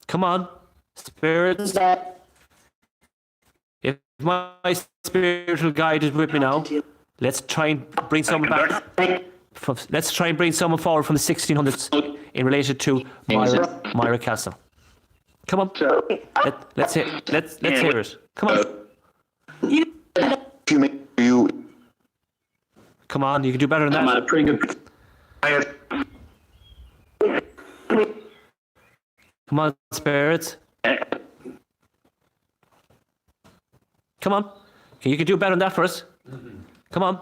Come on, spirits. If my spiritual guide is with me now, let's try and bring someone back. Let's try and bring someone forward from the 1600s in relation to Moyry Castle. Come on. Let's hear it. Come on. Come on, you can do better than that. Pretty good. Come on, spirits. Come on. You can do better than that for us. Come on.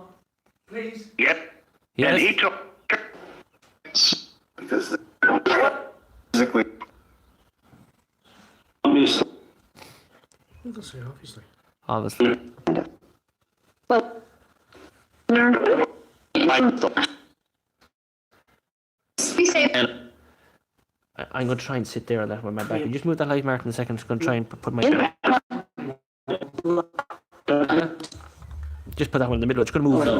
Please. Yep. Yes. And he took because physically. Obviously. Who does say obviously? Obviously. I'm going to try and sit there on that with my back. You just move that light, Martin, a second. I'm just going to try and put my... Just put that one in the middle. It's going to move. Put it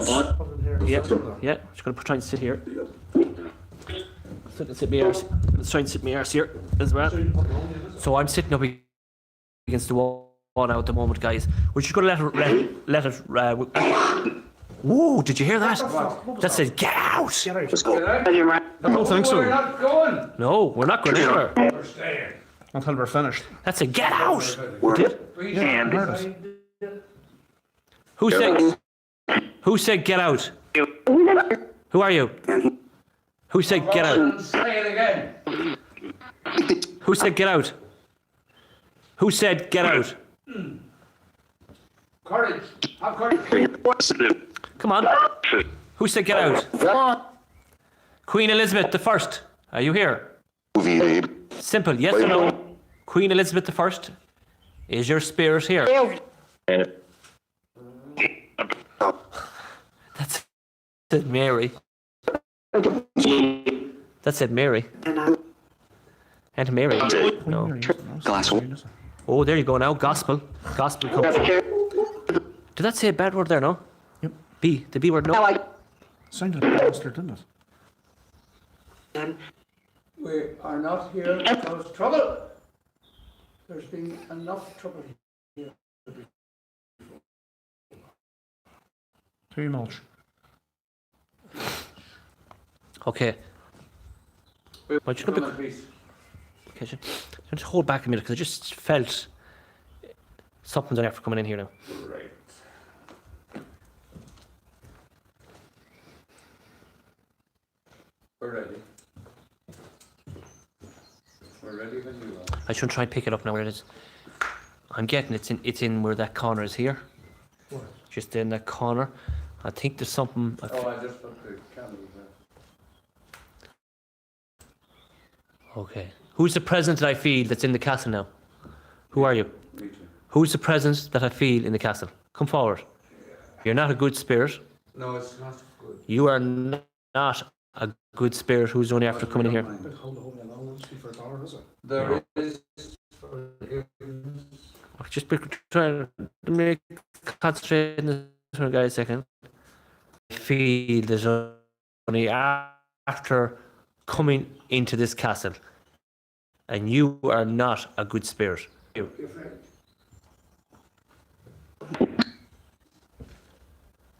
in here. Yeah. Just going to try and sit here. So let's sit me arse. Let's try and sit me arse here as well. So I'm sitting up against the wall now at the moment, guys. We're just going to let it. Whoa! Did you hear that? That said, "Get out!" Get out. Let's go. I don't think so. We're not going. No, we're not going anywhere. We're staying. Until we're finished. That said, "Get out!" And Who said? Who said get out? Who are you? Who said get out? Say it again. Who said get out? Who said get out? Courage. Have courage. Come on. Who said get out? Queen Elizabeth the First. Are you here? Simple. Yes or no? Queen Elizabeth the First. Is your spirit here? That's it, Mary. That's it, Mary. And Mary. No. glass. Oh, there you go now. Gospel. Gospel comes. Did that say a bad word there, no? Yep. B. The B word, no? Sounded like a bastard, didn't it? We are not here to cause trouble. There's been enough trouble here. Too much. Okay. Well, just gonna be, okay, just hold back a minute because I just felt something's on after coming in here now. Right. We're ready. We're ready when you are. I should try and pick it up now where it is. I'm getting it's in where that corner is here. What? Just in that corner. I think there's something. Oh, I just put the candles there. Okay. Who's the presence that I feel that's in the castle now? Who are you? Me too. Who's the presence that I feel in the castle? Come forward. You're not a good spirit. No, it's not good. You are not a good spirit who's only after coming in here. Big hold of alone for a dollar, is it? There is forgiveness. Just be trying to make concentrate on this one, guys, a second. I feel there's only after coming into this castle, and you are not a good spirit. You.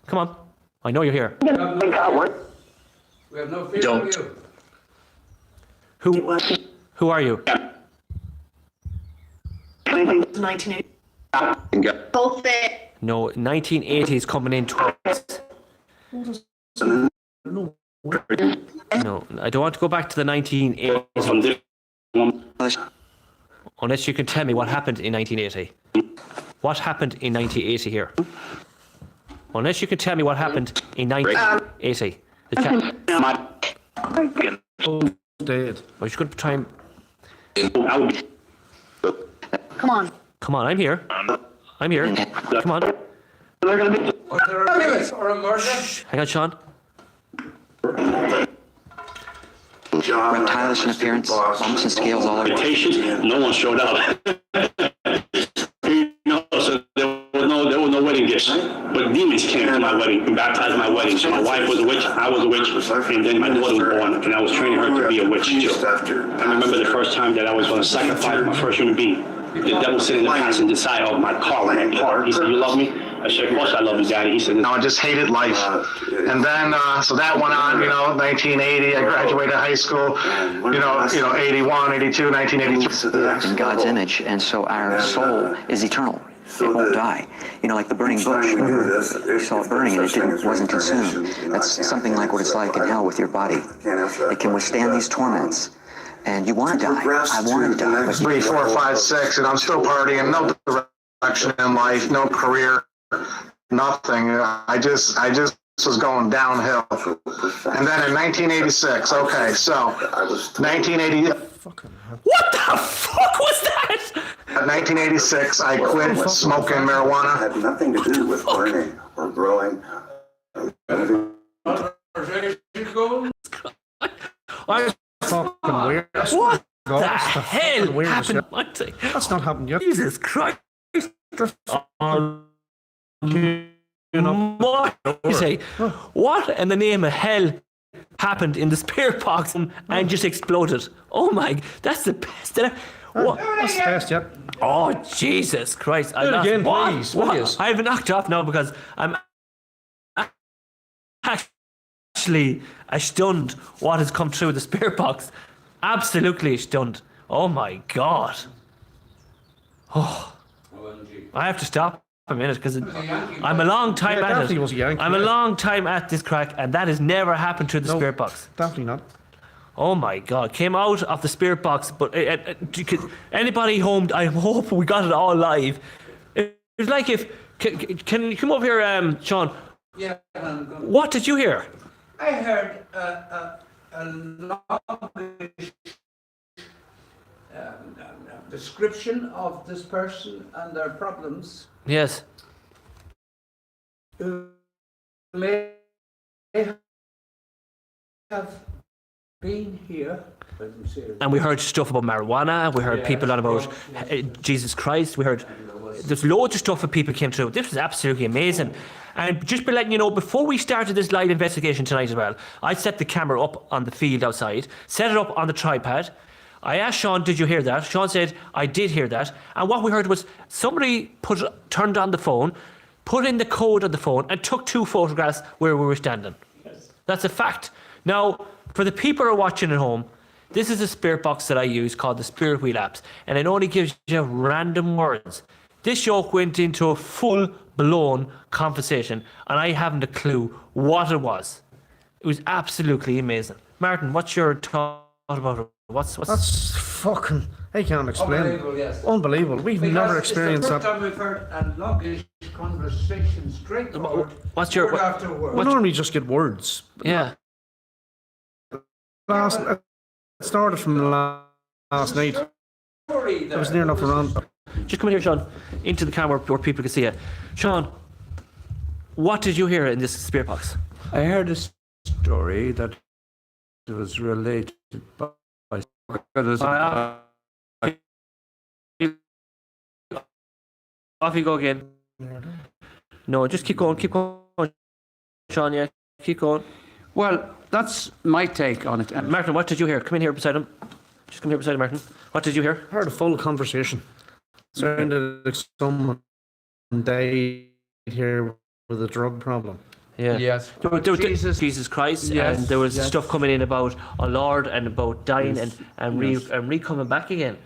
Come on, I know you're here. We have no fear Don't. of you. Who are you? 1980. Both it. No, 1980s coming in twice. No. No, I don't want to go back to the 1980s unless you can tell me what happened in 1980. What happened in 1980 here? Unless you can tell me what happened in 1980. The chat. Oh, dead. I was going to try and. Come on. Come on, I'm here. I'm here. Come on. Or there a race or a murder? Hang on, Sean. Reptilish in appearance, bumps and scales all over. No one showed up. So there was no wedding gifts. But demons came to my wedding and baptized my wedding. So my wife was a witch, I was a witch, and then my daughter was born, and I was training her to be a witch too. I remember the first time that I was going to sacrifice my first human being. The devil sitting in the passenger side of my car when I parked. He said, "You love me?" I said, "Of course I love you, Daddy." He said, No, I just hated life. And then, so that went on, 1980, I graduated high school, 81, 82, 1983. In God's image, and so our soul is eternal. It won't die. Like the burning bush. Remember, you saw it burning and it wasn't consumed. That's something like what it's like in hell with your body. It can withstand these torments. And you want to die. I wanted to die. But 3, 4, 5, 6, and I'm still partying, no direction in life, no career, nothing. I just was going downhill. And then in 1986, okay, so 1980. Fucking What the fuck was that? 1986, I quit smoking marijuana. Had nothing to do with learning or growing. I'm fucking weird. What God, the that's the hell fucking weirdest happened? shit. What the- That's not happened yet. Jesus Christ. What? You say, what in the name of hell happened in the spirit box and just exploded? Oh my, that's the best. What? That's the best yet. Oh, Jesus Christ. Do it again, please, will you? I have knocked off now because I'm actually stunned what has come through the spirit box. Absolutely stunned. Oh my God. Oh, I have to stop a minute because I'm a long time at definitely it. was a Yankee, I'm a yeah. long time at this crack, and that has never happened through the No. spirit box. Definitely not. Oh my God! Came out of the spirit box, but anybody home? I hope we got it all live. It was like if can you come over here, Sean? Yeah, I'm good. What did you hear? I heard a longish description of this person and their problems. Yes. Who may have been here. And we heard stuff about marijuana. We heard people on about Jesus Christ. We heard there's loads of stuff that people came through. This was absolutely amazing. And just be letting you know, before we started this live investigation tonight as well, I set the camera up on the field outside, set it up on the tripod. I asked Sean, did you hear that? Sean said, I did hear that. And what we heard was somebody turned on the phone, put in the code on the phone, and took 2 photographs where we were standing. Yes. That's a fact. Now, for the people who are watching at home, this is a spirit box that I use called the Spirit Wheel apps, and it only gives you random words. This yoke went into a full-blown conversation, and I haven't a clue what it was. It was absolutely amazing. Martin, what's your thought about it? What's That's fucking. I can't explain. Unbelievable, yes. Unbelievable. We've never experienced It's the first that. time we've heard a longish conversation straightforward. What's your- word after word. We normally just get words. yeah? It started from last night. It was near enough around. Just come in here, Sean, into the camera where people can see you. Sean, what did you hear in this spirit box? I heard a story that was related by Off you go again. No, just keep going, Sean. Yeah, keep going. Well, that's my take on it. And Martin, what did you hear? Come in here beside him. Just come here beside him, Martin. What did you hear? Heard a full conversation. Sounded like someone died here with a drug problem. Yeah. Yes. There was Jesus Christ, Yes, and there was yes. stuff coming in about our Lord and about dying Yes, and yes. re coming back again.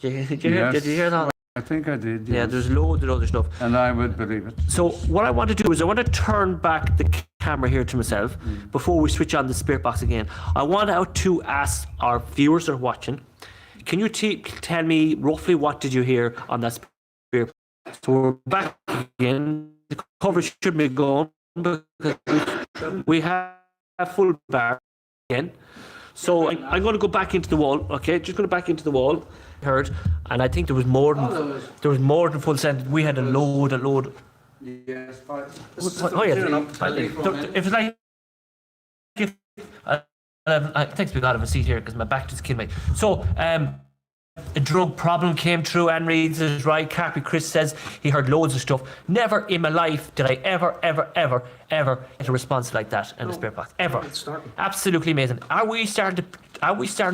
Did you Yes. hear that? I think I did. Yeah, yes. there's loads of other stuff. And I would believe it. So what I want to do is I want to turn back the camera here to myself before we switch on the spirit box again. I want to ask our viewers that are watching, can you tell me roughly what did you hear on that spirit box? So we're back again. The cover should be gone because we have a full bar again. So I'm going to go back into the wall. Okay, just going to back into the wall. Heard, and I think there was more than full sentence. We had a load. Yes, fine. Oh yeah, if it's like thanks be God, I have a seat here because my back just killed me. So a drug problem came through. Anne reads is right. Carpy Chris says he heard loads of stuff. Never in my life did I ever get a response like that in the spirit box. Ever. Absolutely amazing. Are we starting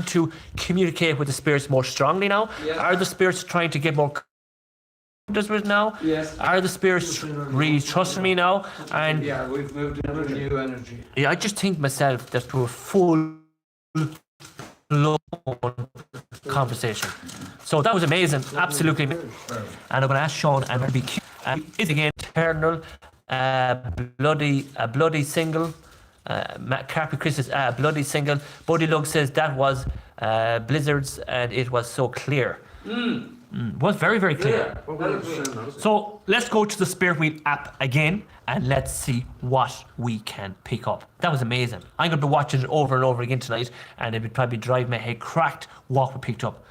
to communicate with the spirits more strongly now? Yes. Are the spirits trying to get more confidence with now? Yes. Are the spirits really trusting me now? And Yeah, we've moved into a new energy. yeah, I just think myself that we're full blown conversation. So that was amazing, absolutely amazing. And I'm going to ask Sean and to be cute. And is again eternal, bloody single. Carpy Chris is bloody single. Buddy Lug says that was blizzards and it was so clear. Was very, very clear. So let's go to the Spirit Wheel app again and let's see what we can pick up. That was amazing. I'm going to be watching it over and over again tonight and it would probably drive my head cracked what we picked up.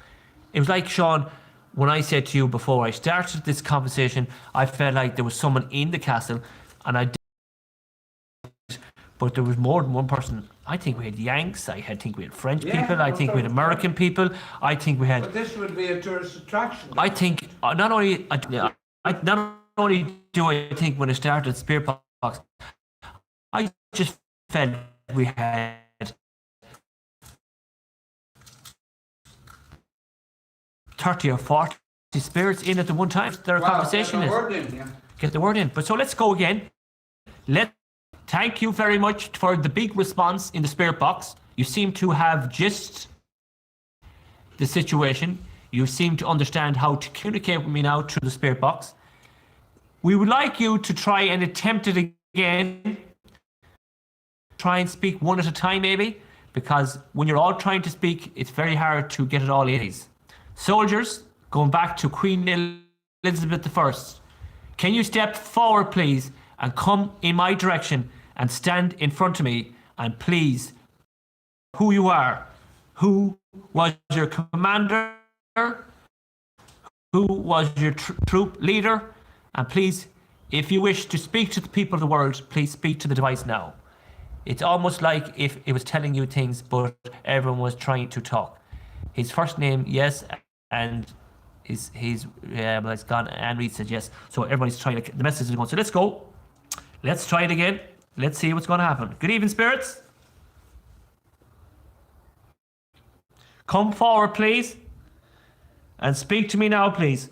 It was like, Sean, when I said to you before I started this conversation, I felt like there was someone in the castle and I did, but there was more than one person. I think we had Yanks, I think we had French people, I think we had American people, I think we had... But this would be a tourist attraction. I think not only do I think when I started Spirit box. I just felt we had 30 or 40 spirits in at the one time. Their conversation is get the word in. But so let's go again. Thank you very much for the big response in the spirit box. You seem to have just the situation. You seem to understand how to communicate with me now through the spirit box. We would like you to try and attempt it again. Try and speak one at a time, maybe, because when you're all trying to speak, it's very hard to get it all in. Soldiers, going back to Queen Elizabeth I, can you step forward, please, and come in my direction and stand in front of me, and please, who you are, who was your commander, who was your troop leader, and please, if you wish to speak to the people of the world, please speak to the device now. It's almost like if it was telling you things, but everyone was trying to talk. His first name, yes, and well, it's gone. And Reed said yes. So everybody's trying to. The message is going. So let's go. Let's try it again. Let's see what's going to happen. Good evening, spirits. Come forward, please, and speak to me now, please.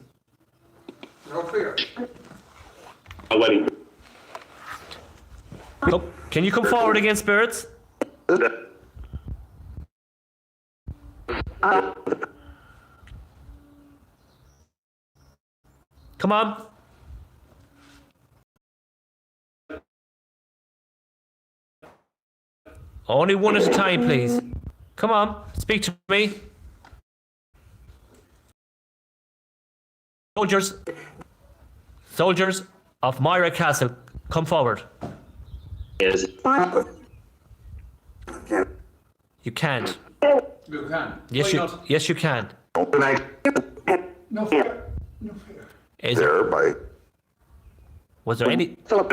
No fear. My wedding. Can you come forward again, spirits? Come on. Only one at a time, please. Come on, speak to me. Soldiers of Moyry Castle, come forward. Yes. You can't. You can. Yes, you can. No fear. No fear. Was there any? Philip.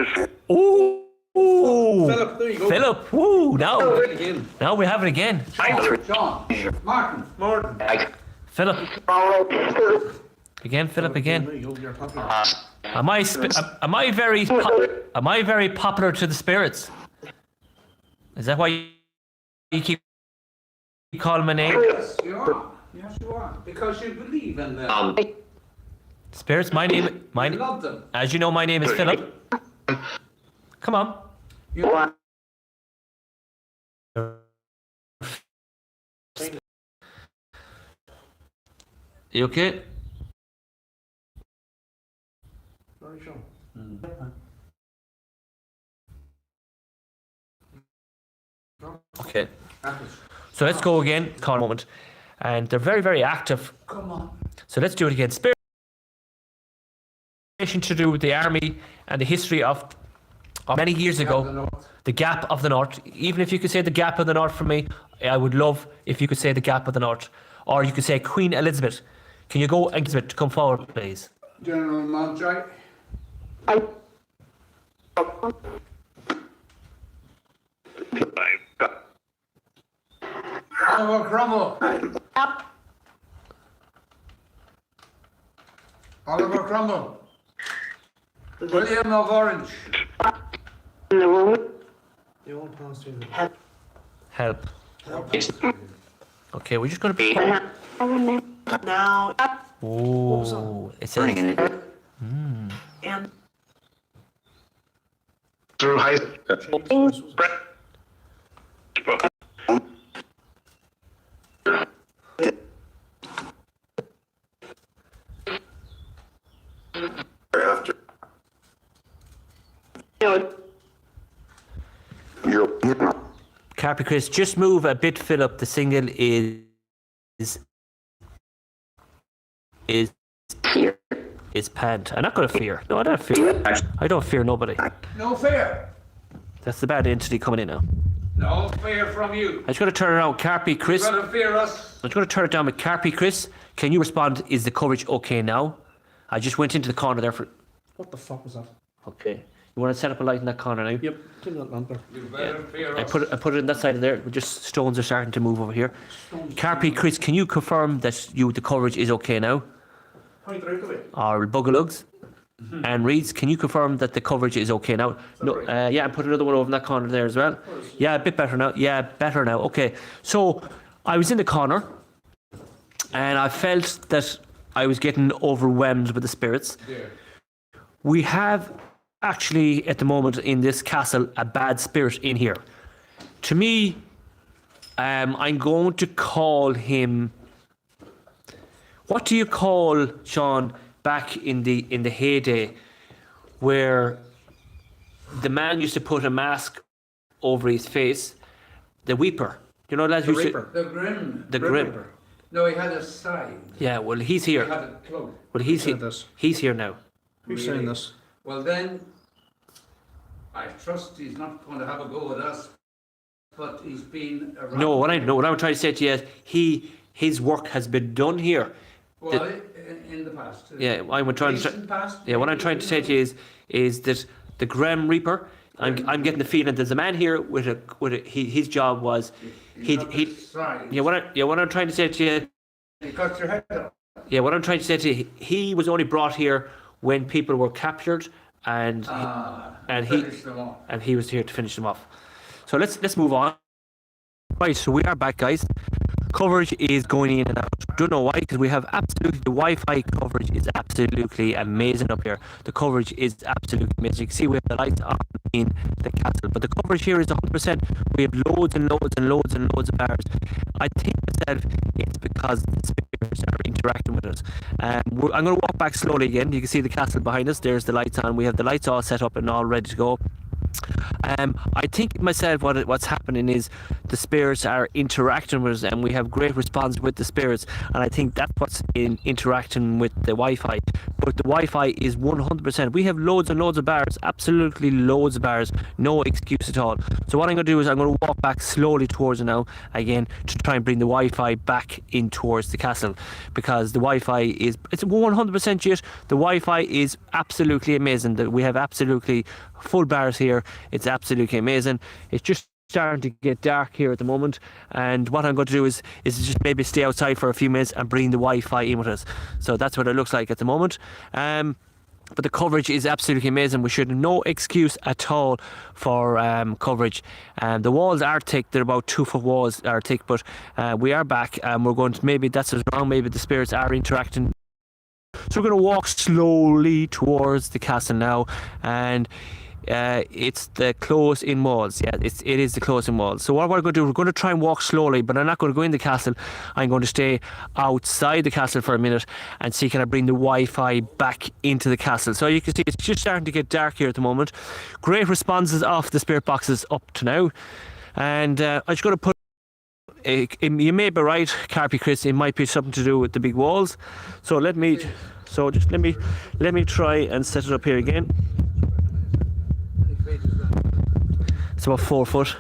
Ooh. Philip, there you go. Philip. Woo. Now we have it again. John. Martin. Philip. Again, Philip. Again. There you go, you're popular. Am I very popular to the spirits? Is that why you keep calling my name? Yes, you are. Yes, you are. Because you believe in them. Spirits, You love them. as you know, my name is Philip. Come on. You are. You okay? Very sure. Okay. So let's go again. Call a moment. And they're very, very active. Come on. So let's do it again. Spirit to do with the army and the history of many years ago. The Gap of the North. Even if you could say the Gap of the North for me, I would love if you could say the Gap of the North. Or you could say Queen Elizabeth. Can you go, Elizabeth, come forward, please? General Montjoy. Oliver Cromwell. Oliver Cromwell. William of Orange. You won't pass through the... Help. Okay, we're just going to... Now. Oh, it says... Burning in it. And Through high After. Carpy Chris, just move a bit, Philip. The single is panned. I'm not going to fear. No, I don't fear. I don't fear nobody. No fear. That's the bad entity coming in now. No fear from you. I'm just going to turn around. Carpy Chris. You're gonna fear us. I'm just going to turn it down with Carpy Chris. Can you respond? Is the coverage okay now? I just went into the corner there for... What the fuck was that? Okay. You want to set up a light in that corner now? Yep, turn that lamp there. You better fear I us. put it in that side of there. Just stones are starting to move over here. Carpy Chris, can you confirm that the coverage is okay now? Point right away. Or bugalugs? Anne Reeds, can you confirm that the coverage is okay now? No, yeah, and put another one over in that corner there as well. Yeah, a bit better now. Yeah, better now. Okay, so I was in the corner, and I felt that I was getting overwhelmed with the spirits. Yeah. We have actually, at the moment in this castle, a bad spirit in here. To me, I'm going to call him. What do you call, Sean, back in the heyday, where the man used to put a mask over his face? The Weeper. You know that? The Reaper. The Grim. The Grim. Reaper. No, he had a sign. Yeah, well, he's He here. had a club. Well, he's said here. this? He's here now. Who's saying this? Well, then, I trust he's not going to have a go at us, but he's been around. No, what I'm trying to say to you is his work has been done here. Well, in the past. Yeah, I'm trying to. Recent past, Yeah, what I'm trying to say to you is that the Grim Reaper. I'm getting the feeling there's a man here with a his job was he yeah what I'm trying to say to you. He cut your head off. Yeah, what I'm trying to say to you, he was only brought here when people were captured and Finish them off. and he was here to finish them off. So let's move on. Right, so we are back, guys. Coverage is going in and out. Don't know why, because we have absolutely the Wi-Fi coverage is absolutely amazing up here. The coverage is absolutely amazing. You can see we have the lights on in the castle, but the coverage here is 100%. We have loads and loads and loads and loads of bars. I think myself it's because the spirits are interacting with us. I'm going to walk back slowly again. You can see the castle behind us. There's the lights on. We have the lights all set up and all ready to go. I think myself what's happening is the spirits are interacting with us and we have great response with the spirits, and I think that's what's interacting with the Wi-Fi. But the Wi-Fi is 100%. We have loads and loads of bars, absolutely loads of bars, no excuse at all. So what I'm going to do is I'm going to walk back slowly towards it now again to try and bring the Wi-Fi back in towards the castle, because the Wi-Fi is it's 100% yet. The Wi-Fi is absolutely amazing. That we have absolutely full bars here. It's absolutely amazing. It's just starting to get dark here at the moment, and what I'm going to do is just maybe stay outside for a few minutes and bring the Wi-Fi in with us. So that's what it looks like at the moment. But the coverage is absolutely amazing. We should have no excuse at all for coverage. The walls are thick. They're about 2 foot walls are thick, but we are back and we're going to, maybe that's what's wrong. Maybe the spirits are interacting. So we're going to walk slowly towards the castle now, and it's the close-in walls. Yeah, it is the close-in walls. So what we're going to do, we're going to try and walk slowly, but I'm not going to go in the castle. I'm going to stay outside the castle for a minute and see can I bring the Wi-Fi back into the castle. So you can see it's just starting to get dark here at the moment. Great responses off the spirit boxes up to now, and I'm just going to put. You may be right, Carpy Chris. It might be something to do with the big walls. So let me try and set it up here again. It's about 4 foot.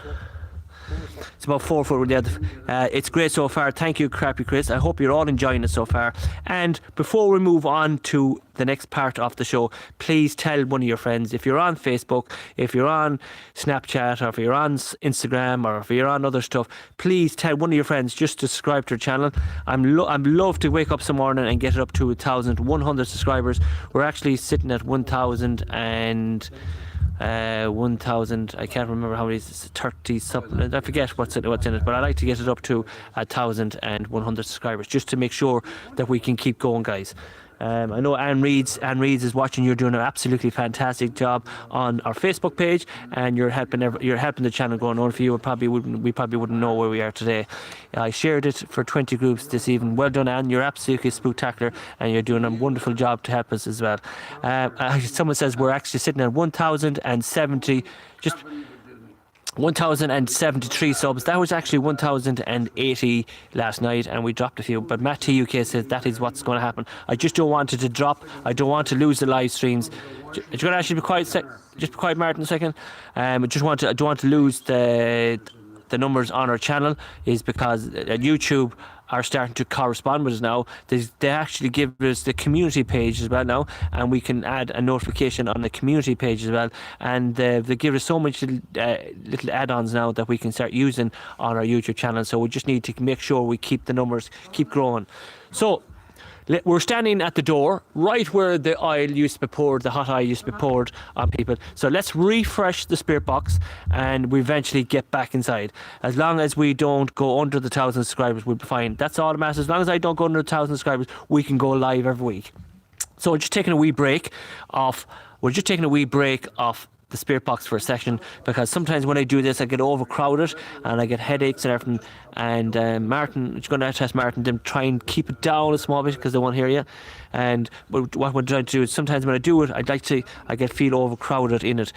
It's about 4 foot. Yeah, it's great so far. Thank you, Crappy Chris. I hope you're all enjoying it so far. And before we move on to the next part of the show, please tell one of your friends. If you're on Facebook, if you're on Snapchat, or if you're on Instagram, or if you're on other stuff, please tell one of your friends just to subscribe to our channel. I'm love to wake up some morning and get it up to 1,100 subscribers. We're actually sitting at 1,000 I can't remember how many, 30 something, I forget what's in it, but I like to get it up to 1,100 subscribers just to make sure that we can keep going, guys. I know Anne Reeds is watching. You're doing an absolutely fantastic job on our Facebook page, and you're helping the channel going on. For you, we probably wouldn't know where we are today. I shared it for 20 groups this evening. Well done, Anne. You're absolutely spectacular, and you're doing a wonderful job to help us as well. Someone says we're actually sitting at 1,070. Just 1,073 subs. That was actually 1,080 last night, and we dropped a few. But Matt TUK says that is what's going to happen. I just don't want it to drop. I don't want to lose the live streams. You're going to actually be quiet. Just be quiet, Martin, a second. I don't want to lose the numbers on our channel, is because YouTube are starting to correspond with us now. They actually give us the community page as well now, and we can add a notification on the community page as well, and they give us so much little add-ons now that we can start using on our YouTube channel. So we just need to make sure we keep the numbers keep growing. So We're standing at the door, right where the oil used to be poured, the hot oil used to be poured on people. So let's refresh the spirit box and we eventually get back inside. As long as we don't go under the 1,000 subscribers, we'll be fine. That's all that matters. As long as I don't go under the 1,000 subscribers, we can go live every week. So we're just taking a wee break off. The spirit box for a section, because sometimes when I do this I get overcrowded and I get headaches and everything, and Martin, you're going to have to ask Martin to try and keep it down a small bit because they won't hear you. And what we're trying to do is sometimes when I do it I feel overcrowded in it,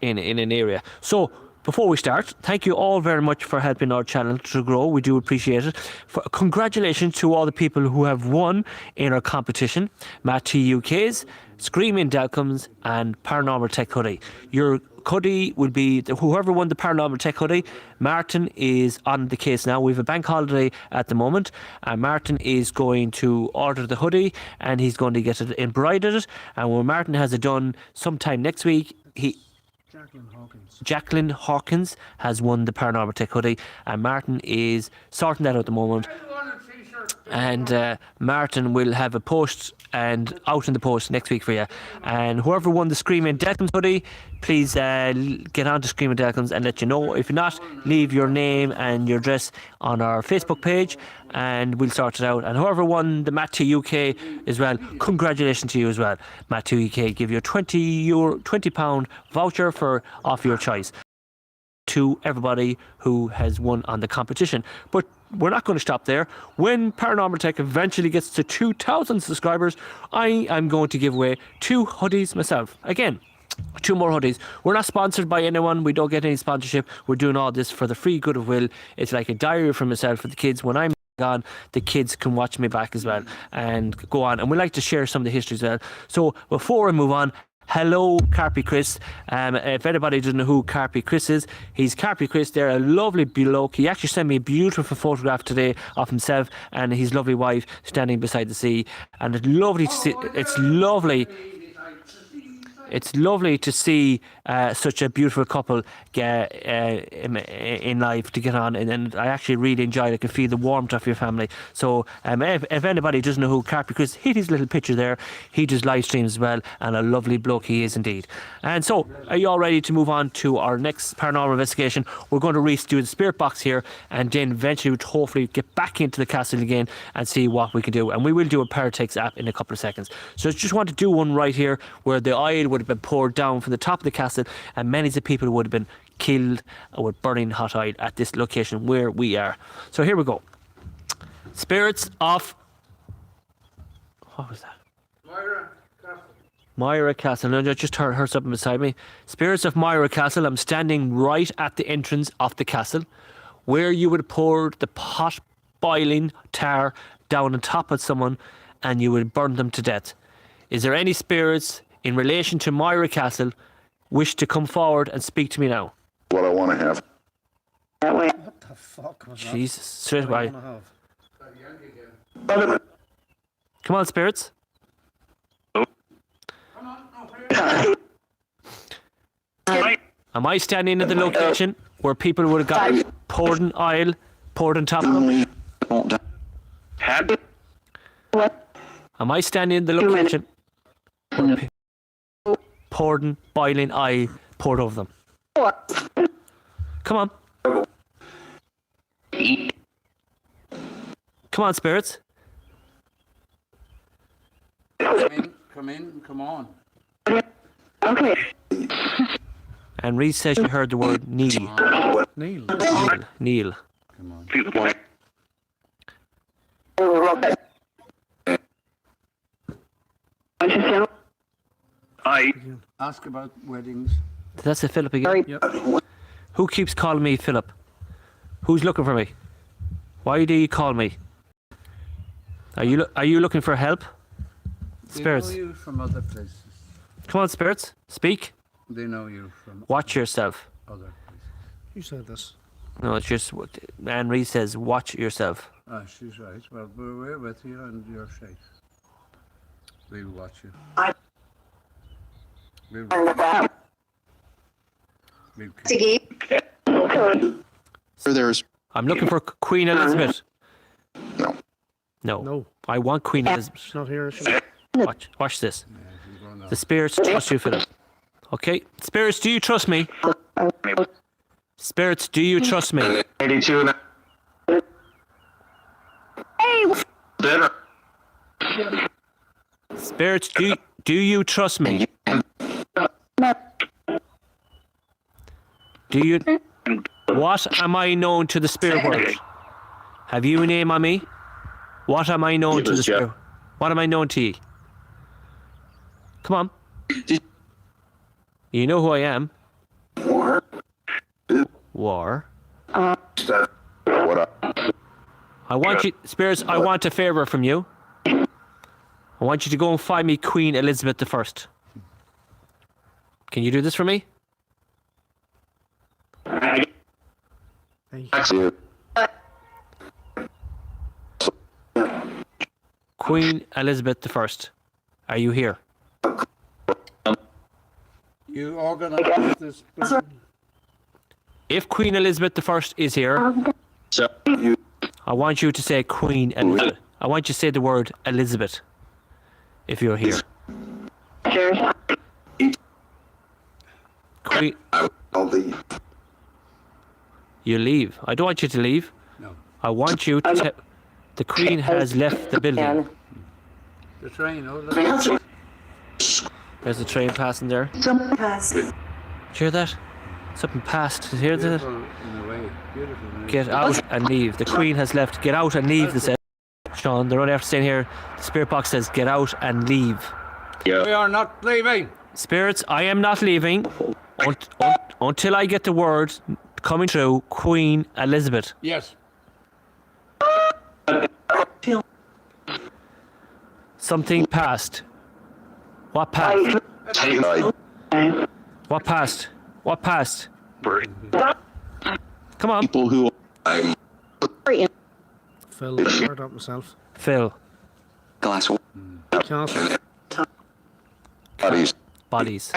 in an area. So before we start, thank you all very much for helping our channel to grow. We do appreciate it. Congratulations to all the people who have won in our competition. Matt T UK's, Screaming Delcombs and Paranormal Tech Hoodie. Your hoodie will be, whoever won the Paranormal Tech Hoodie, Martin is on the case now. We have a bank holiday at the moment, and Martin is going to order the hoodie and he's going to get it embroidered. And when Martin has it done sometime next week, Jacqueline Hawkins has won the Paranormal Tech Hoodie, and Martin is sorting that out at the moment. And Martin will have a post and out in the post next week for you. And whoever won the Screaming Delcombs hoodie, please get on to Screaming Delcombs and let you know. If not, leave your name and your address on our Facebook page and we'll sort it out. And whoever won the Matt T UK as well, congratulations to you as well. Matt T UK give you a £20 voucher for off your choice to everybody who has won on the competition. But we're not going to stop there. When Paranormal Tech eventually gets to 2,000 subscribers, I am going to give away 2 hoodies myself. Again, 2 more hoodies. We're not sponsored by anyone. We don't get any sponsorship. We're doing all this for the free good of will. It's like a diary for myself, for the kids. When I'm gone, the kids can watch me back as well and go on. And we like to share some of the history as well. So before I move on, hello, Carpy Chris. If anybody doesn't know who Carpy Chris is, he's Carpy Chris. They're a lovely bloke. He actually sent me a beautiful photograph today of himself and his lovely wife standing beside the sea. And it's lovely to see. It's lovely to see such a beautiful couple in life to get on, and I actually really enjoy it. I can feel the warmth of your family. So if anybody doesn't know who Carpy Chris, hit his little picture there. He does live streams as well, and a lovely bloke he is indeed. And so, are you all ready to move on to our next paranormal investigation? We're going to do the spirit box here, and then eventually we'll hopefully get back into the castle again and see what we can do. And we will do a Paratex app in a couple of seconds. So I just want to do one right here where the oil would have been poured down from the top of the castle, and many of the people would have been killed with burning hot oil at this location where we are. So here we go. Spirits of... what was that? Moyry Castle. No, I just heard something beside me. Spirits of Moyry Castle. I'm standing right at the entrance of the castle where you would pour the hot boiling tar down on top of someone and you would burn them to death. Is there any spirits in relation to Moyry Castle wish to come forward and speak to me now? What I want to have. What the fuck was Jesus, straight away. that? Come on, spirits. Am I standing at the location where people would have got poured in oil, poured on top of them? Am I standing in the location where poured in boiling oil poured over them? Come on. Come on, spirits. Come on. Okay. And Reese says she heard the word Neil. Neil. Neil. Ask about weddings. That's a Philip again. Yep. Who keeps calling me Philip? Who's looking for me? Why do you call me? Are you looking for help? Spirits. They know you from other places. Come on, spirits. Speak. They know you from Watch yourself. other places. You said this. No, it's just what Anne Reese says. Watch yourself. Ah, she's right. Well, we're with you and you're safe. We'll watch you. We'll keep Okay. There's I'm looking for Queen Elizabeth. No. No. I want Queen Elizabeth. She's not here, is she? Watch this. The spirits trust you, Philip. Okay. Spirits, do you trust me? Spirits, do you trust me? 82 now. Better. Spirits, do you trust me? Do you? What am I known to the spirit world? Have you a name on me? What am I known to the spirit? What am I known to ye? Come on. You know who I am. War. What up? I want you, spirits. I want a favor from you. I want you to go and find me Queen Elizabeth I. Can you do this for me? Queen Elizabeth I. Are you here? You organize this. If Queen Elizabeth I is here, I want you to say Queen Elizabeth. I want you to say the word Elizabeth. If you're here. Queen. I'll leave. You leave. I don't want you to leave. No. I want you to. The Queen has left the building. The train, oh, look. There's a train passing there. Something passed. Did you hear that? Something passed. Did you hear that? Beautiful in a way. Beautiful. In a way. Get out and leave. The Queen has left. Get out and leave, they said. Sean, they're only after saying here, the spirit box says, get out and leave. We are not leaving. Spirits, I am not leaving until I get the word coming through, Queen Elizabeth. Yes. Something passed. What passed? What passed? What passed? Come on. People who I'm Phil, word up myself. Phil. Glass of Castle. buddies. Bodies.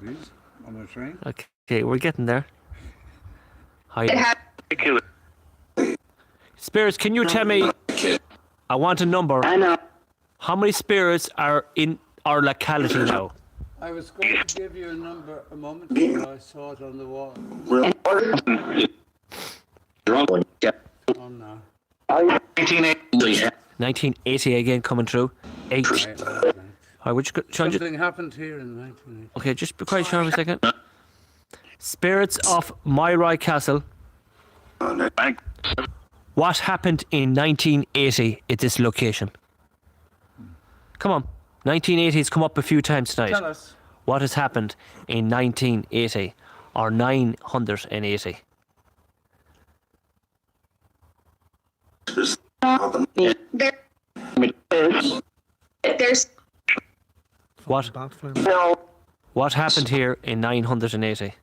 These on the train. Okay, we're getting there. Hi. Spirits, can you tell me? I want a number. I know. How many spirits are in our locality now? I was going to give you a number a moment ago. I saw it on the wall. Oh no. 1980 again coming through. 8. Alright, would you, Sean, Something happened here in 1980. okay, just be quiet, Sean, for a second. Spirits of Moyry Castle. What happened in 1980 at this location? Come on. 1980 has come up a few times tonight. Tell us. What has happened in 1980 or 980? There's What? Bat flame. no What happened here in 980?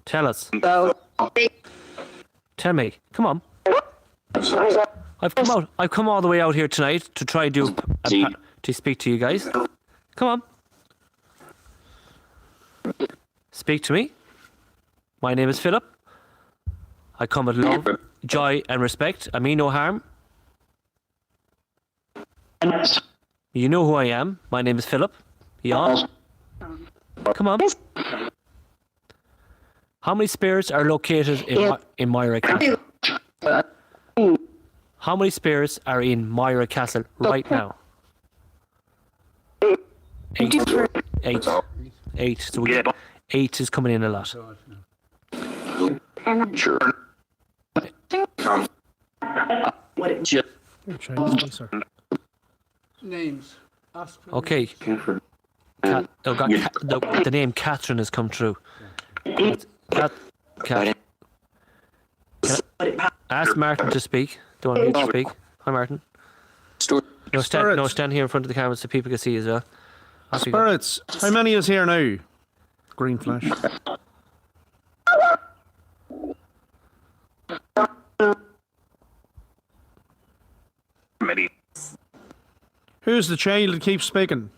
Tell us. Tell me. Come on. I've come all the way out here tonight to try to to speak to you guys. Come on. Speak to me. My name is Philip. I come with love, joy, and respect. I mean no harm. You know who I am. My name is Philip. Yeah. Come on. How many spirits are located in Moyry Castle? How many spirits are in Moyry Castle right now? 8. 8. 8. So we get 8 is coming in a lot. Sure. Names. Ask for Okay. The name Catherine has come through. Cat. Ask Martin to speak. Do you want me to speak? Hi, Martin. No, stand here in front of the camera so people can see as well. Off you go. Spirits, how many is here now? Green flash. Who's the child that keeps speaking?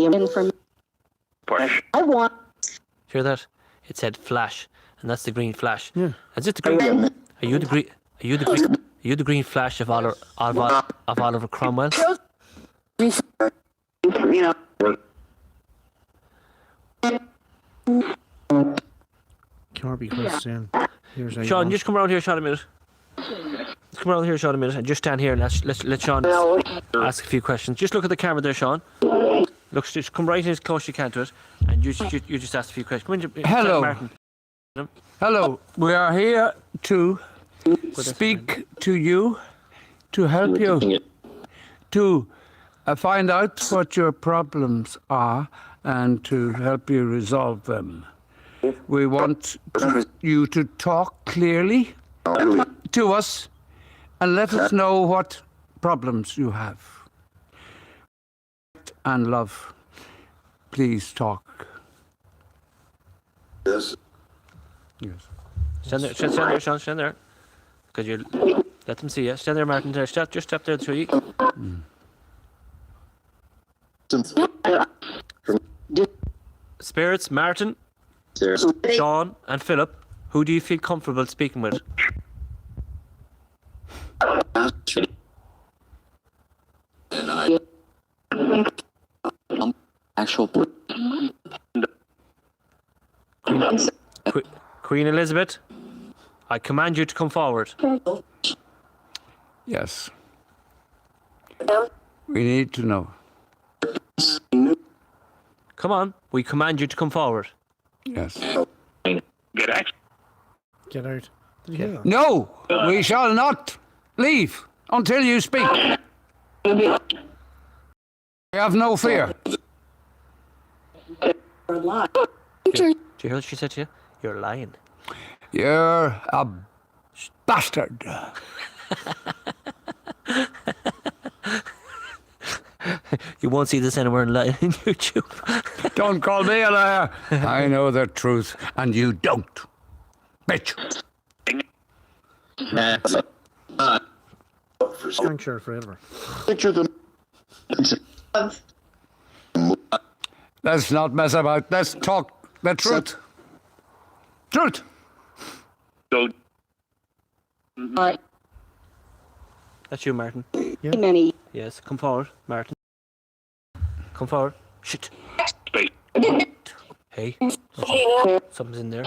I want. Hear that? It said flash, and that's the green flash. Yeah. Is it the green? Are you the green? Are you the green? Are you the green flash of Oliver Cromwell? Corby question. Here's how you Sean, want. just come around here, Sean, a minute. Just come around here, Sean, a minute, and just stand here and let Sean ask a few questions. Just look at the camera there, Sean. Look, just come right in as close as you can to it, and you just ask a few questions. Come in, Hello. Martin. Hello, we are here to speak to you, to help you, to find out what your problems are and to help you resolve them. We want you to talk clearly to us and let us know what problems you have. And love, please talk. Yes. Yes. Stand there, Sean, stand there. Because you let them see you. Stand there, Martin. There, just step there, the tree. Spirits, Martin, Sean, and Philip. Who do you feel comfortable speaking with? Actual. Queen Elizabeth, I command you to come forward. Yes. We need to know. Come on, we command you to come forward. Yes. Get out. Get out. Did you hear that? No, we shall not leave until you speak. We have no fear. Do you hear what she said to you? You're lying. You're a bastard. You won't see this anywhere in YouTube. Don't call me a liar. I know the truth, and you don't. Bitch. Skank shirt forever. Let's not mess about. Let's talk the truth. Truth. That's you, Martin. Many. Yes, come forward, Martin. Come forward. Shit. Hey. Something's in there.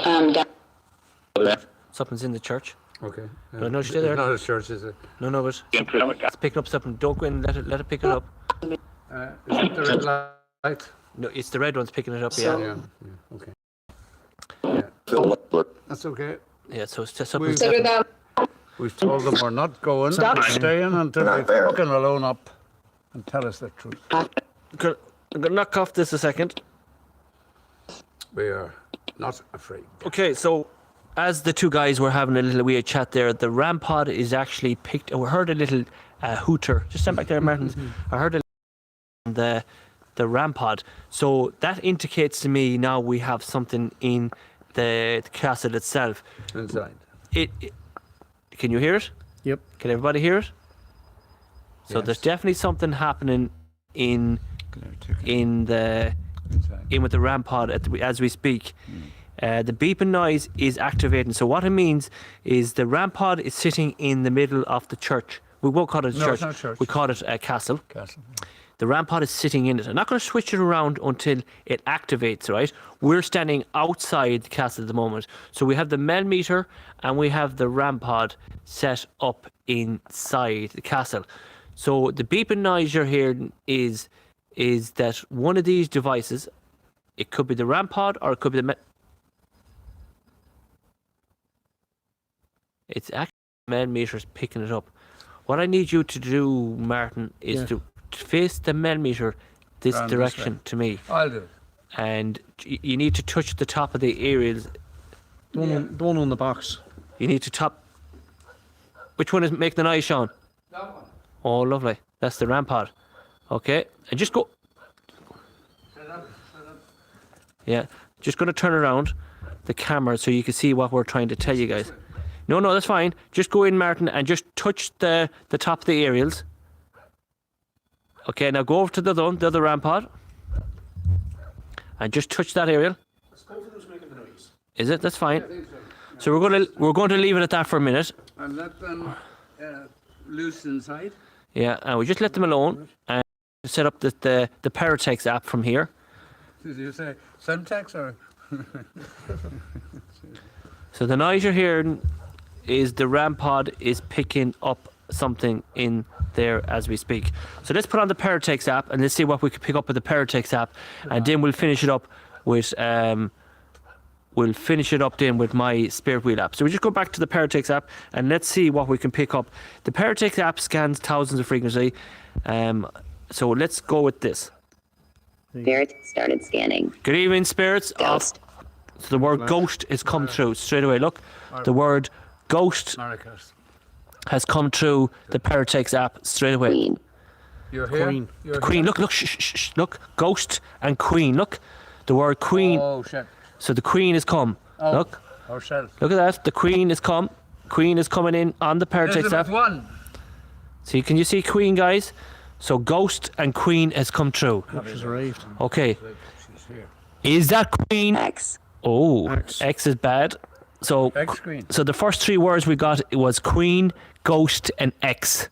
Something's in the church. Okay. No, stay there. It's not a church, is it? No, but it's picking up something. Don't go in. Let it pick it up. Is it the red light? No, it's the red one's picking it up. Yeah. Yeah. Okay. Yeah. That's okay. Yeah. So it's just something. We've told them we're not going. We're staying until they fucking alone up and tell us the truth. I'm gonna knock off this a second. We are not afraid. Okay, so as the two guys were having a little weird chat there, the ram pod is actually picked. We heard a little hooter. Just stand back there, Martin. I heard the ram pod. So that indicates to me now we have something in the castle itself. Inside. Can you hear it? Yep. Can everybody hear it? So Yes. there's definitely something happening in the Inside. in with the ram pod as we speak. The beeping noise is activating. So what it means is the ram pod is sitting in the middle of the church. We won't call it a No, church. it's not church. We call it a castle. Castle. The ram pod is sitting in it. I'm not going to switch it around until it activates, right? We're standing outside the castle at the moment. So we have the mel meter and we have the ram pod set up inside the castle. So the beeping noise you're hearing is that one of these devices, it could be the ram pod or it could be the it's actually the mel meter's picking it up. What I need you to do, Martin, is to face the mel meter this Round this direction way. to me. I'll do it. And you need to touch the top of the aerials. The one on the box. You need to top. Which one is making the noise, Sean? That one. Oh, lovely. That's the ram pod. Okay, and just go. Set up. Yeah, just going to turn around the camera so you can see what we're trying to tell you guys. No, that's fine. Just go in, Martin, and just touch the top of the aerials. Okay, now go over to the other ram pod. And just touch that, Ariel. Is it? That's fine. So we're going to leave it at that for a minute. And let them loose inside. Yeah, and we just let them alone and set up the Paratex app from here. Did you say Semtex or? So the noise you're hearing is the RAM pod is picking up something in there as we speak. So let's put on the Paratex app and let's see what we can pick up with the Paratex app, and then we'll finish it up with then with my Spirit Wheel app. So we just go back to the Paratex app and let's see what we can pick up. The Paratex app scans thousands of frequency. So let's go with this. Spirit started scanning. Good evening, spirits. Ghost. So the word ghost has come through straight away. Look, the word ghost Maracas. has come through the Paratex app straight away. Queen. You're here? Queen. You're Queen, here? look, shh, look, ghost and queen. Look, the word queen. Oh, shit. So the queen has come. Oh, Look, ourselves. look at that. The queen has come. Queen is coming in on the Paratex Elizabeth app. won. See, can you see queen, guys? So ghost and queen has come through. She's arrived. Okay, She's here. is that queen? X. Oh, X. X is bad. So, Ex-queen. so the first three words we got was queen, ghost, and X.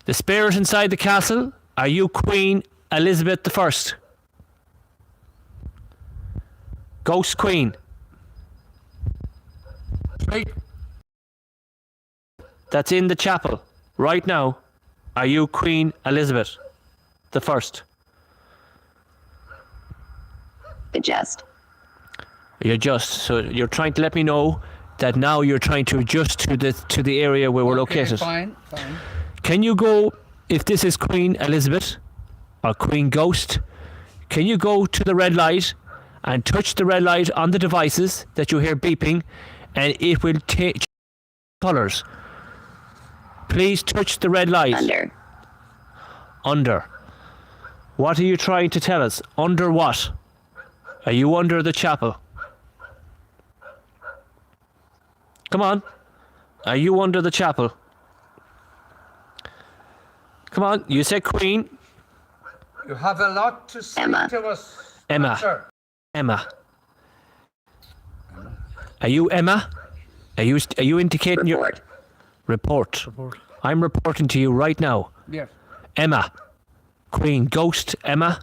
The spirit inside the castle. Are you Queen Elizabeth I? Ghost Queen. Speak. That's in the chapel right now. Are you Queen Elizabeth I? Adjust. So you're trying to let me know that now you're trying to adjust to the area where we're Okay, located. fine. Can you go, if this is Queen Elizabeth or Queen Ghost, can you go to the red light and touch the red light on the devices that you hear beeping, and it will change colours? Please touch the red light. Under. What are you trying to tell us? Under what? Are you under the chapel? Come on. Are you under the chapel? Come on. You said Queen. You have a lot to say Emma. to us. Emma. Sir. Emma. Are you Emma? Are you indicating your report? I'm reporting to you right now. Yes. Emma. Queen Ghost Emma.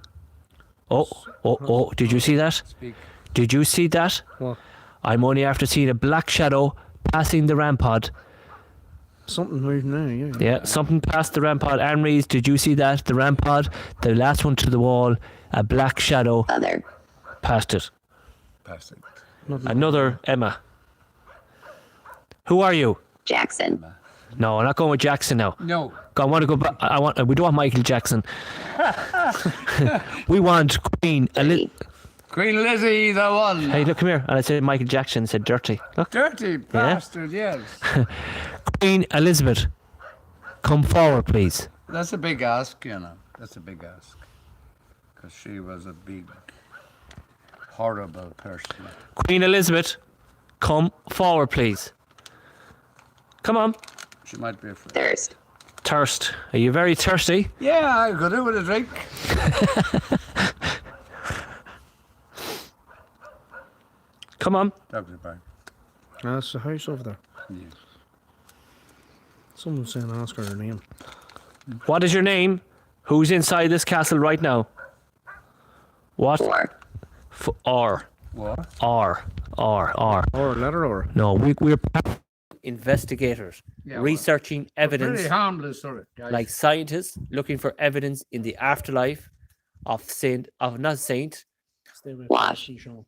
Oh, did you see that? Speak. Did you see that? What? I'm only after seeing a black shadow passing the rampart. Something right now, yeah. Yeah, something past the rampart. Anne-Rees, did you see that? The rampart, the last one to the wall, a black shadow Other. past it. Pass it. Another Emma. Who are you? Jackson. No, I'm not going with Jackson now. No. I want to go back. We don't want Michael Jackson. We want Queen Elizabeth. Queen Lizzie, the one. Hey, look, come here. And I said Michael Jackson said dirty. Look. Dirty bastard, yes. Queen Elizabeth, come forward, please. That's a big ask, you know. That's a big ask. Because she was a big, horrible person. Queen Elizabeth, come forward, please. Come on. She might be afraid. Thirst. Thirst. Are you very thirsty? Yeah, I could do with a drink. Come on. Dr. Bag. That's the house over there. Yeah. Someone's saying ask her name. What is your name? Who's inside this castle right now? What? Or. What? R. Or letter or. No, we're investigators, Yeah, well, researching evidence, Pretty harmless, sort of. Guys. like scientists looking for evidence in the afterlife of Stay away Wash. from the Sean.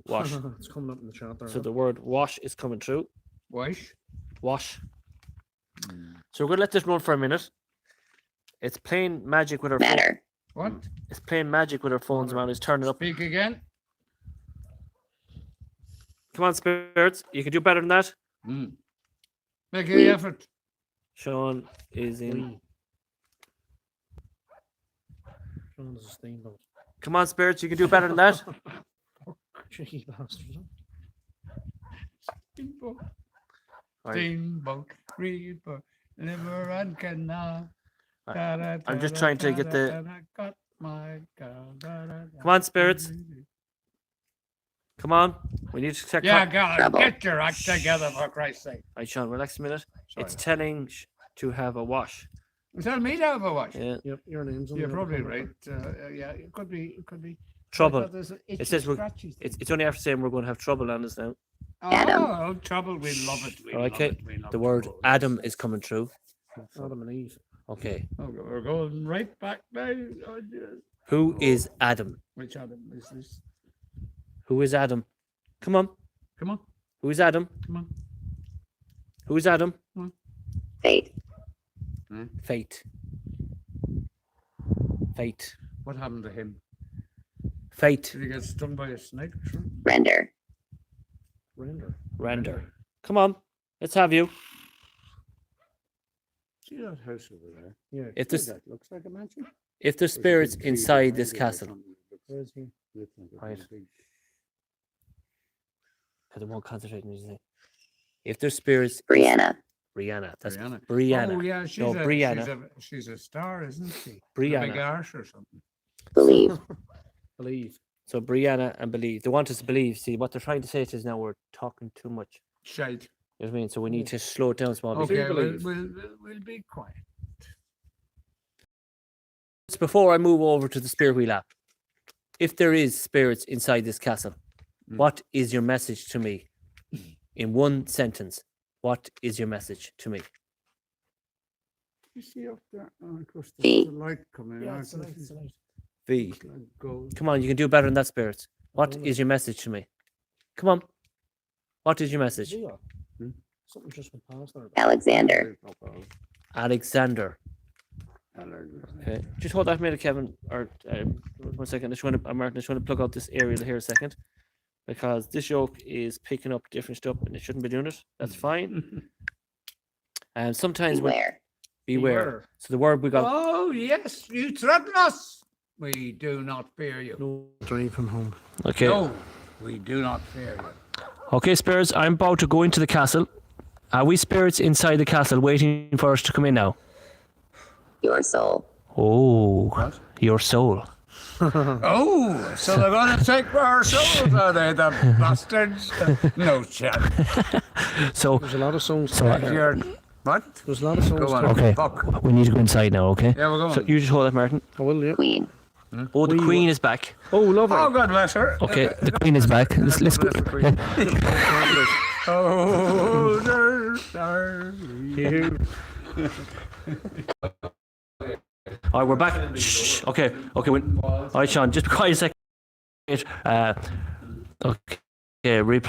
wash. It's coming up in the chat there. So the word wash is coming through. Wash. Wash. So we're gonna let this run for a minute. It's playing magic with our phone. Matter. What? It's playing magic with our phones, man. It's turning up. Speak again. Come on, spirits. You can do better than that. Make the effort. Sean is in. Sean's a steamboat. Come on, spirits. You can do better than that. Cheeky bastard. Steamboat. Right. Steamboat. Reaper. Liver and canal. I'm just trying to get the my God. Come on, spirits. Come on. We need to check. Yeah, God, Trouble. get your act together for Christ's sake. Right, Sean, relax a minute. Sorry. It's telling to have a wash. Tell me to have a watch. Yeah. Yep, your name's on You're the probably cover. right. Yeah, it could be. It could be. Trouble. It It says it's only after saying we're going to have trouble on us now. Adam. Oh, trouble. We love it. We love Okay. it. We love The word trouble. Adam is coming through. Adam and Eve. Okay. Okay, we're going right back now. Oh, dear. Who is Adam? Which Adam is this? Who is Adam? Come on. Come on, Who is Adam? come on. Who is Adam? Fate. Fate. Fate. What happened to him? Fate. Did he get stung by a snake? Sure. Render. Render. Render. Come on. Let's have you. See that house over there? Yeah. If this, That looks like a mansion. if there's spirits inside this castle, Where is he? Right. because I won't concentrate on anything. If there's spirits, Brianna. Brianna. That's Brianna. Brianna. Oh yeah, she's No, a Brianna. she's a star, isn't she? Brianna. A big arse or something. Believe. Believe. So Brianna and believe. They want us to believe. See, what they're trying to say to us now, we're talking too much. Shite. You know what I mean? So we need to slow it down a small bit. Okay, believe. we'll be quiet. Before I move over to the spirit wheel app, if there is spirits inside this castle, what is your message to me? In one sentence, what is your message to me? You see up there? Oh, of course, V. there's a light coming Yeah, out. it's a light, it's a light. V. It's like gold. Come on, you can do better than that, spirits. What Oh, is your message to me? Come on. What is your message? Leo. Something just went past there. Alexander. Alexander. Okay. Just hold that a minute, Kevin, or 1 second. I just want to, Martin, I just want to plug out this aerial here a second, because this yoke is picking up different stuff and it shouldn't be doing it. That's fine. And sometimes when Beware. beware. So the word we got. Oh yes, you threaten us. We do not fear you. No driving home. Okay. No, we do not fear you. Okay, spirits. I'm about to go into the castle. Are we spirits inside the castle waiting for us to come in now? Your soul. Oh, your soul. Oh, so they're going to take our souls, are they, the bastards? No chance. So, There's a lot of songs. So, to hear. You're, what? There's a lot of songs. Go on. to okay, Fuck. we need to go inside now. Okay. Yeah, we're going. So you just hold that, Martin. I will, yeah. Queen. Oh, the queen is back. Oh, lovely. Oh, God bless her. Okay, the queen is back. Let's go. Oh, darling. All right, we're back. Shh. Okay. All right, Sean, just be quiet a second. Okay. Replay.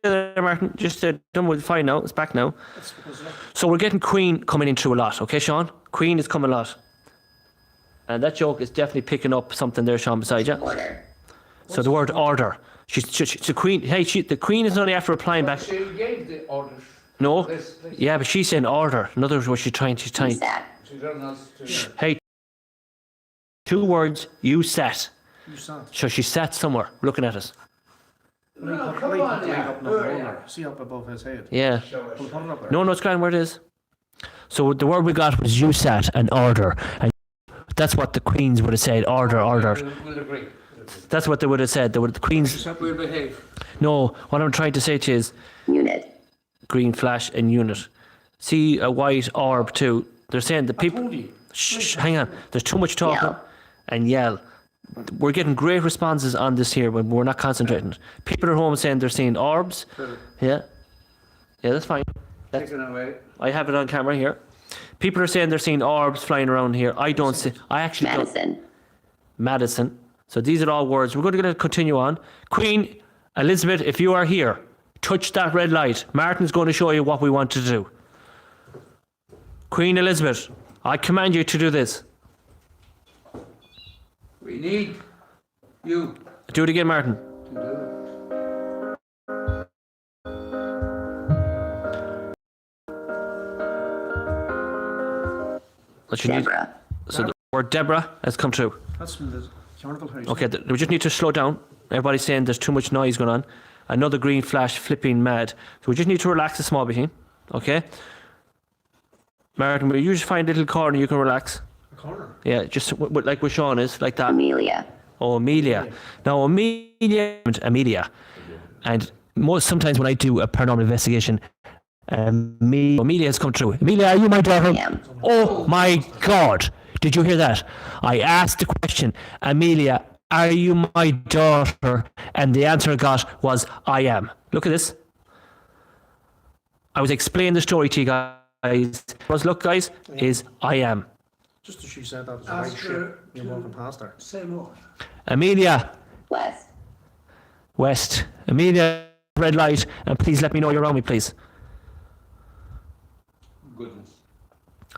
There, Martin. Just done with fine now. It's back now. So we're getting Queen coming in through a lot. Okay, Sean. Queen is coming a lot. And that joke is definitely picking up something there, Sean, beside you. Order. So the word order. She's the queen. Hey, the queen is only after replying back. She gave the orders. No. Yeah, but she's saying order. In other words, what she's trying. Sat. She doesn't know to. Hey, 2 words. You sat. You sat. So she sat somewhere looking at us. No, come on, yeah. See up above his head. Yeah. We'll put it up there. No, it's grand where it is. So the word we got was you sat and order, and that's what the queens would have said. Order, order. We'll agree. That's what they would have said. The queens. We'll behave. No, what I'm trying to say to you is Unit. green flash and unit. See a white orb too. They're saying the people. Shh, hang on. There's too much talking Yell. and yell. We're getting great responses on this here when we're not concentrating. People at home saying they're seeing orbs. Yeah. Yeah, that's fine. Take it away. I have it on camera here. People are saying they're seeing orbs flying around here. I don't see. I actually don't. Madison. Madison. So these are all words. We're going to continue on. Queen Elizabeth, if you are here, touch that red light. Martin's going to show you what we want to do. Queen Elizabeth, I command you to do this. We need you Do it again, Martin. to do it. What you need. Deborah. So the word Deborah has come through. That's from the carnival house. Okay, we just need to slow down. Everybody's saying there's too much noise going on. Another green flash flipping mad. So we just need to relax a small bit here. Okay? Martin, will you just find a little corner you can relax? Corner. Yeah, just like where Sean is, like that. Amelia. Oh, Amelia. Now, Amelia. And sometimes when I do a paranormal investigation, Amelia has come through. Amelia, are you my daughter? I am. Oh my God. Did you hear that? I asked the question, Amelia, are you my daughter? And the answer I got was, I am. Look at this. I was explaining the story to you guys. Look, guys, is I am. Just as she said that was the right ship. You're walking past her. Say more. Amelia, West. West. Amelia, red light, and please let me know you're around me, please. Goodness.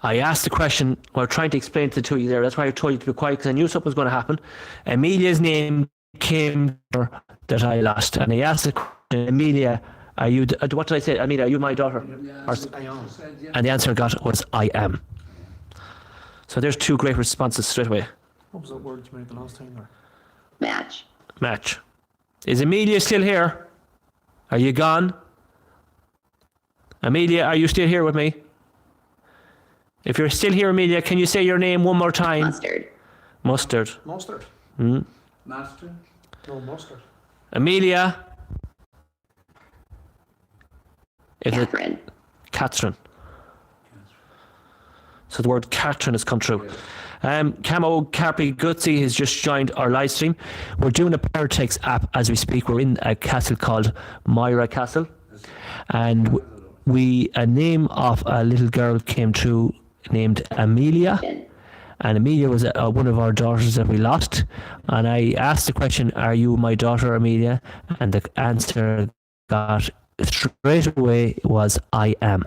I asked the question while trying to explain to the two of you there. That's why I told you to be quiet, because I knew something was going to happen. Amelia's name came that I lost, and I asked the question, Amelia, are you? What did I say? Amelia, are you my daughter? Or, I am. and the answer I got was I am. So there's two great responses straight away. What was that word you made the last time there? Match. Match. Is Amelia still here? Are you gone? Amelia, are you still here with me? If you're still here, Amelia, can you say your name one more time? Mustard. Mustard. Mustard. Master? No, mustard. Amelia. Is it Catherine. Catherine? So the word Catherine has come through. Camo Carpy Gutsy has just joined our live stream. We're doing a Paratex app as we speak. We're in a castle called Moyry Castle, and a name of a little girl came through named Amelia, and Amelia was one of our daughters that we lost. And I asked the question, "Are you my daughter, Amelia?" And the answer got straight away was, "I am."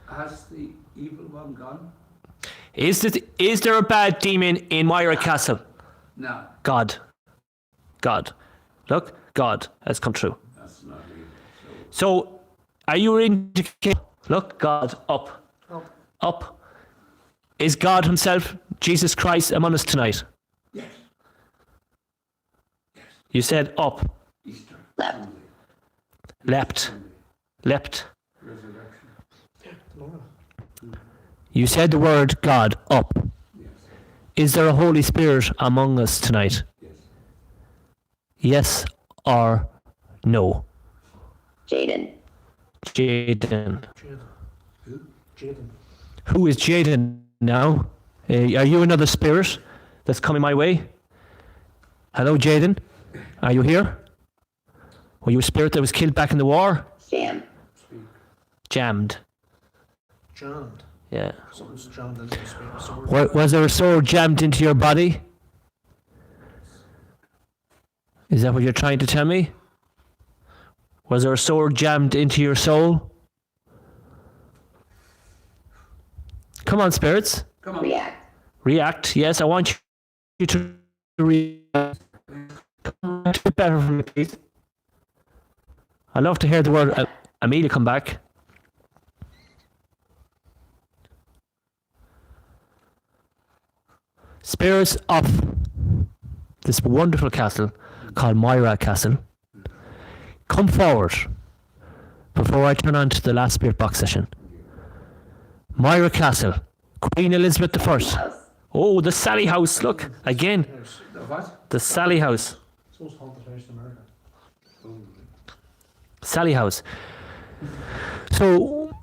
Has the evil one gone? Is there a bad demon in Moyry Castle? No, God. Look, God has come true. that's not evil. So, are you indicating? Look, God, up. Up. Is God Himself, Jesus Christ, among us tonight? Yes. You said up, Easter. Left. Sunday, leapt, leapt. resurrection. You said the word God, up. Yes. Is there a Holy Spirit among us tonight? Yes. Yes or no? Jaden. Jaden. Jaden. Who is Jaden now? Are you another spirit that's coming my way? Hello, Jaden. Are you here? Were you a spirit that was killed back in the war? Jam. Jammed. Jammed. Yeah. Something's jammed into the sword. Was there a sword jammed into your body? Is that what you're trying to tell me? Was there a sword jammed into your soul? Come on, spirits. Come on. React. React. Yes, I want you to react. Come on, a bit better for me, please. I'd love to hear the word Amelia come back. Spirits of this wonderful castle called Moyry Castle, come forward before I turn on to the last spirit box session. Moyry Castle, Queen Elizabeth I. House. Oh, the Sally House, look, again, The what? the Sally House. So it's haunted house in America. Sally House. So,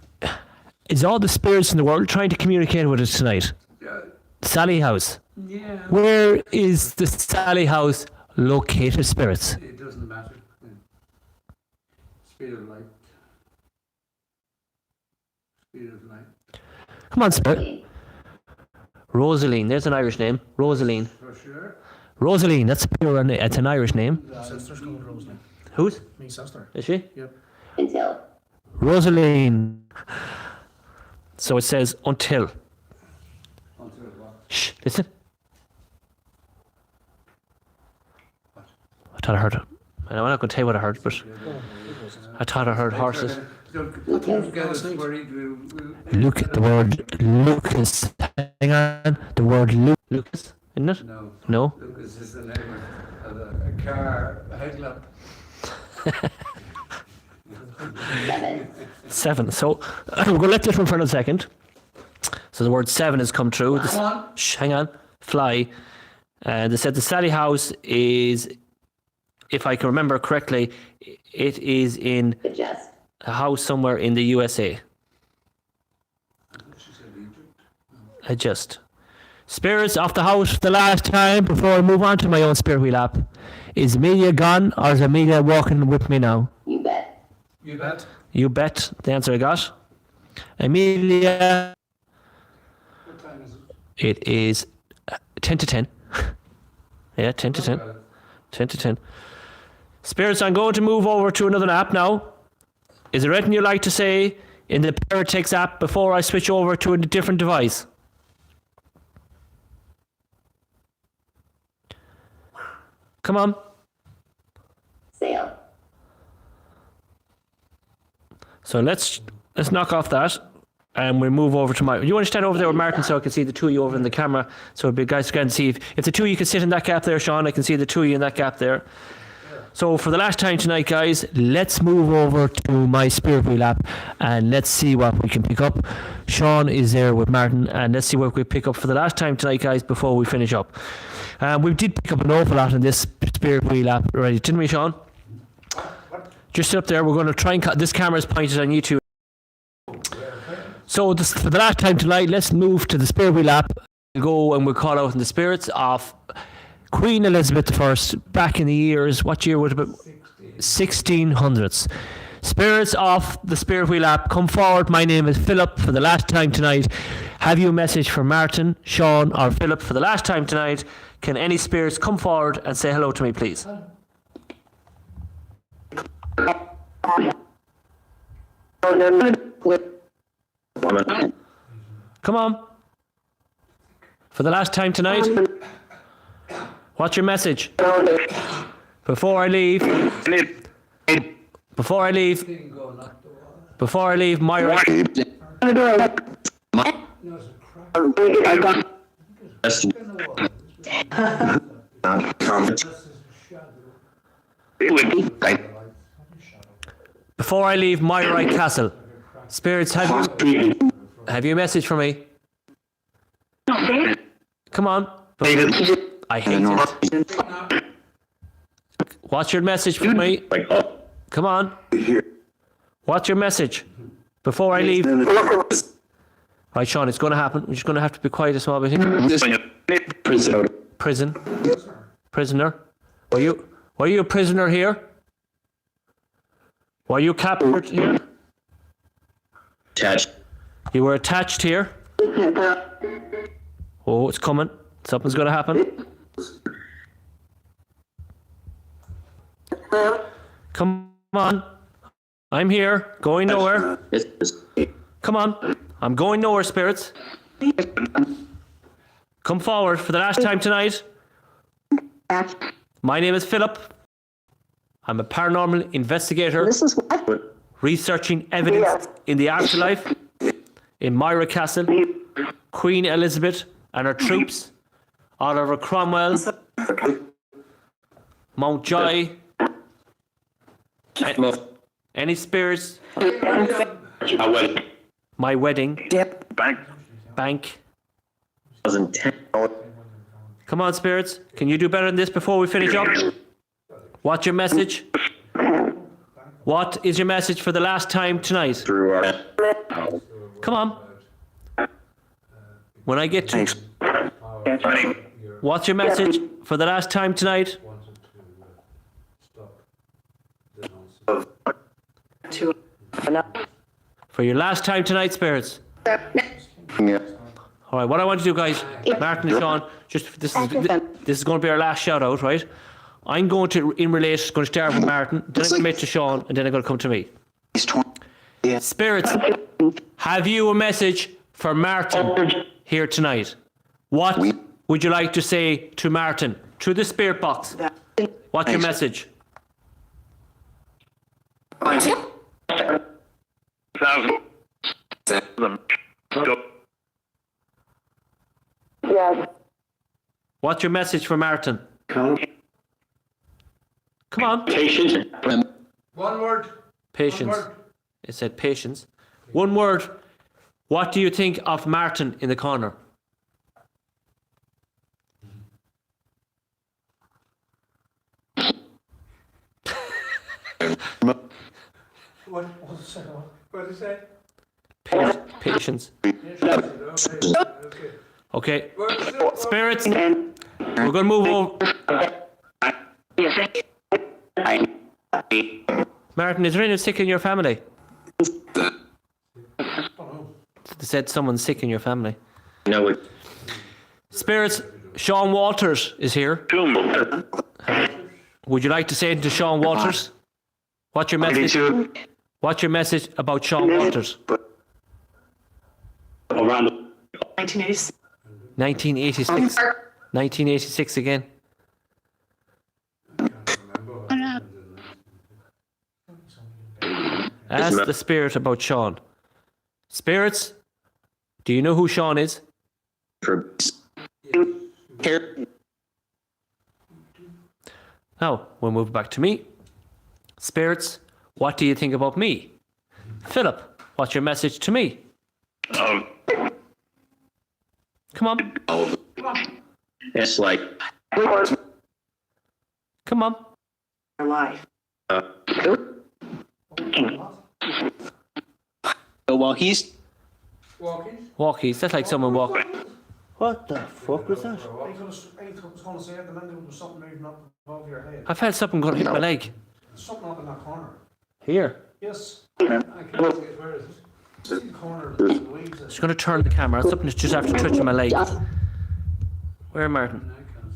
is all the spirits in the world trying to communicate with us tonight? Sally House. Yeah. Where is the Sally House located, spirits? It doesn't matter. Yeah. Speed of light. Speed of light. Come on, spirit. Rosaline, there's an Irish name. Rosaline. For sure. Rosaline, that's it's an Irish name. My sister's called Rosalie. Who's? Me sister. Is she? Yep. Until. Rosaline. So it says until. Until what? Shh, listen. I thought I heard it. I'm not going to tell you what I heard, but I thought I heard horses. Don't get us worried. Look at the word Lucas. Hang on. The word Lucas, isn't it? No. No? Lucas is the name of a car, a headlamp. 7. 7. So we're going to let this run for another second. So the word 7 has come through. Hang on. Fly. They said the Sally House is, if I can remember correctly, it is in Adjust. a house somewhere in the USA. Adjust. Spirits of the house for the last time before I move on to my own spirit wheel app. Is Amelia gone or is Amelia walking with me now? You bet. You bet. You bet. The answer I got. Amelia. What time is it? It is 10 to 10. Yeah, 10 to 10. 10 to 10. Spirits, I'm going to move over to another app now. Is there anything you'd like to say in the Paratex app before I switch over to a different device? Come on. Sail. So let's knock off that. And we'll move over to my... You want to stand over there with Martin so I can see the two of you over in the camera. So it'd be guys can see if the two of you can sit in that gap there, Sean. I can see the two of you in that gap there. So for the last time tonight, guys, let's move over to my spirit wheel app and let's see what we can pick up. Sean is there with Martin, and let's see what we pick up for the last time tonight, guys, before we finish up. We did pick up an awful lot in this spirit wheel app already, didn't we, Sean? Just sit up there. We're going to try and this camera is pointed on you two. So for the last time tonight, let's move to the spirit wheel app. We'll go and we'll call out in the spirits of Queen Elizabeth I, back in the years, what year would it be? 1600s. Spirits of the Spirit Wheel app, come forward. My name is Philip for the last time tonight. Have you a message for Martin, Sean, or Philip for the last time tonight? Can any spirits come forward and say hello to me, please? Come on. For the last time tonight. What's your message? Before I leave, Moyry. Before I leave Moyry Castle, spirits, have you a message for me? Come on. I hate it. What's your message for me? Come on. What's your message? Before I leave. Right, Sean, it's going to happen. We're just going to have to be quiet a small bit here. Prison. Prisoner. Were you a prisoner here? Were you captured here? Attached. You were attached here? Oh, it's coming. Something's going to happen. Come on. I'm here. Going nowhere. Come on. I'm going nowhere, spirits. Come forward for the last time tonight. My name is Philip. I'm a paranormal investigator. This is what? Researching evidence in the afterlife in Moyry Castle, Queen Elizabeth and her troops, Oliver Cromwell, Mountjoy. Any spirits? My wedding. Bank. Come on, spirits. Can you do better than this before we finish up? What's your message? What is your message for the last time tonight? Come on. When I get to... What's your message for the last time tonight? For your last time tonight, spirits. All right, what I want to do, guys, Martin and Sean, just this is going to be our last shout out, right? I'm going to, going to start with Martin, then I'm going to make to Sean, and then I'm going to come to me. Spirits, have you a message for Martin here tonight? What would you like to say to Martin through the spirit box? What's your message? What's your message for Martin? Come on. Patience. One word. Patience. One word. It said patience. One word. What do you think of Martin in the corner? What did you say? Patience. Okay. Spirits. We're going to move over. Martin, is there anyone sick in your family? They said someone's sick in your family. No. Spirits, Sean Walters is here. Would you like to say anything to Sean Walters? What's your message? What's your message about Sean Walters? Around 1986. 1986. 1986 again. Ask the spirit about Sean. Spirits, do you know who Sean is? Now, we'll move back to me. Spirits, what do you think about me? Philip, what's your message to me? Come on. It's like Come on. Life. walkies. Walkies. That's like someone walking. What the fuck was that? I felt something going to hit my leg. Something up in that corner. Here. Yes. I can't see it. Where is it? See the corner of the leaves. Just going to turn the camera. Something that's just after touching my leg. Where, Martin?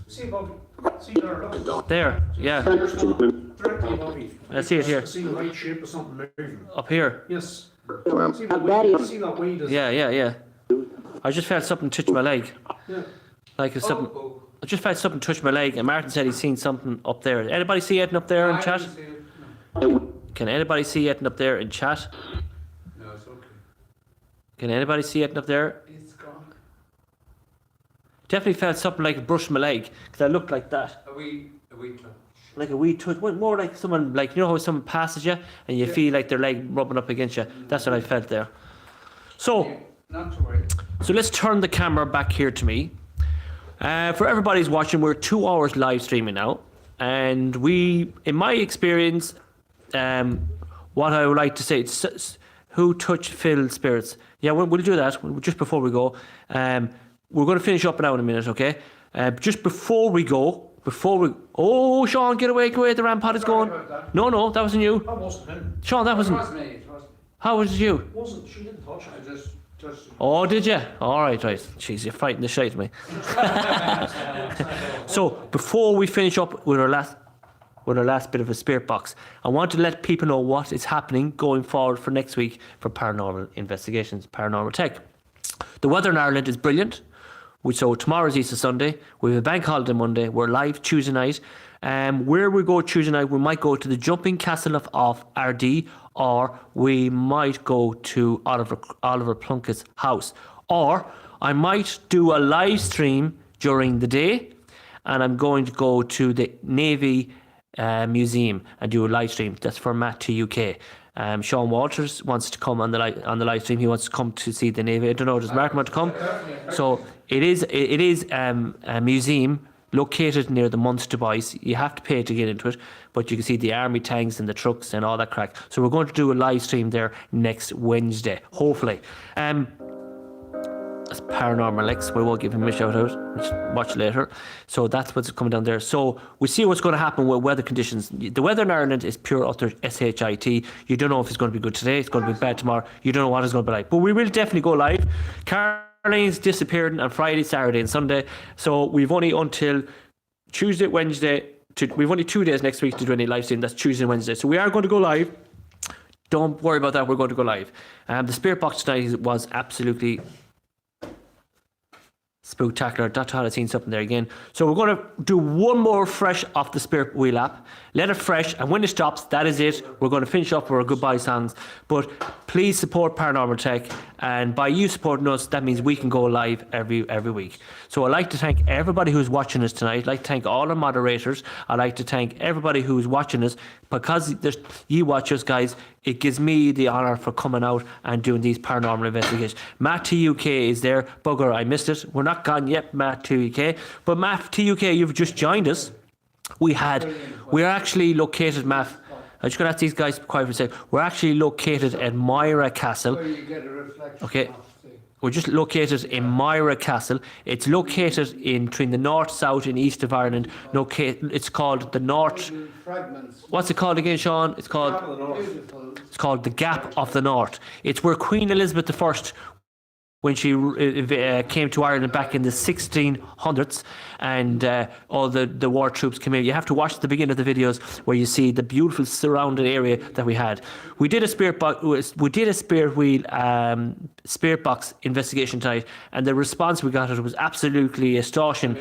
See above you. See there. Look. There. Yeah. Directly above you. I see it here. See the white shape of something moving. Up here. Yes. See that weed is. Yeah. I just felt something touch my leg. Yeah. Like if something. I just felt something touch my leg, and Martin said he's seen something up there. Anybody see anything up there in chat? Can anybody see anything up there in chat? No, it's okay. Can anybody see anything up there? It's gone. Definitely felt something like it brushed my leg, because I looked like that. A wee touch. Like a wee touch, more like someone, like, you know how someone passes you and you feel like their leg rubbing up against you? That's what I felt there. So, Not to worry. so let's turn the camera back here to me. For everybody who's watching, we're 2 hours live streaming now. And we, in my experience, what I would like to say, who touched Phil Spirits? Yeah, we'll do that just before we go. We're going to finish up now in a minute, okay? Just before we go, oh, Sean, get away, the rampart is going. No, that wasn't you. That wasn't him. Sean, that wasn't. It was me. It was me. How was it you? It wasn't. She didn't touch it. I just touched it. Oh, did you? All right. Jeez, you're fighting the shite of me. So, before we finish up with our last bit of a spirit box, I want to let people know what is happening going forward for next week for paranormal investigations, paranormal tech. The weather in Ireland is brilliant. So tomorrow's Easter Sunday. We have a bank holiday Monday. We're live Tuesday night. Where we go Tuesday night, we might go to the Jumping Castle of RD, or we might go to Oliver Plunkett's house, or I might do a live stream during the day, and I'm going to go to the Navy Museum and do a live stream. That's for Matt to UK. Sean Walters wants to come on the live stream. He wants to come to see the Navy. I don't know. Does Martin want to come? So it is a museum located near the Munster Boys. You have to pay to get into it, but you can see the army tanks and the trucks and all that crack. So we're going to do a live stream there next Wednesday, hopefully. That's Paranormal X. We will give him a shout out. Watch later. So that's what's coming down there. So we see what's going to happen with weather conditions. The weather in Ireland is pure utter shit. You don't know if it's going to be good today. It's going to be bad tomorrow. You don't know what it's going to be like. But we will definitely go live. Caroline's disappeared on Friday, Saturday, and Sunday. So we've only until Tuesday, Wednesday. We've only 2 days next week to do any live stream. That's Tuesday and Wednesday. So we are going to go live. Don't worry about that. We're going to go live. The Spirit Box tonight was absolutely spectacular. That's how I've seen something there again. So we're going to do one more fresh off the Spirit Wheel app. Let it fresh, and when it stops, that is it. We're going to finish up with our goodbye songs. But please support Paranormal Tech, and by you supporting us, that means we can go live every week. So I'd like to thank everybody who's watching us tonight. I'd like to thank all our moderators. I'd like to thank everybody who's watching us, because you watch us, guys. it gives me the honour for coming out and doing these paranormal investigations. Matt TUK is there. Bugger, I missed it. We're not gone yet, Matt TUK. But Matt TUK, you've just joined us. We're actually located, Matt. I'm just going to ask these guys to be quiet for a second. We're actually located at Moyry Castle. Okay. We're just located in Moyry Castle. It's located in between the north, south, and east of Ireland. It's called the North. What's it called again, Sean? It's called the Gap of the North. It's where Queen Elizabeth I, when she came to Ireland back in the 1600s, and all the war troops came in. You have to watch the beginning of the videos where you see the beautiful surrounding area that we had. We did a spirit box investigation tonight, and the response we got was absolutely astonishing.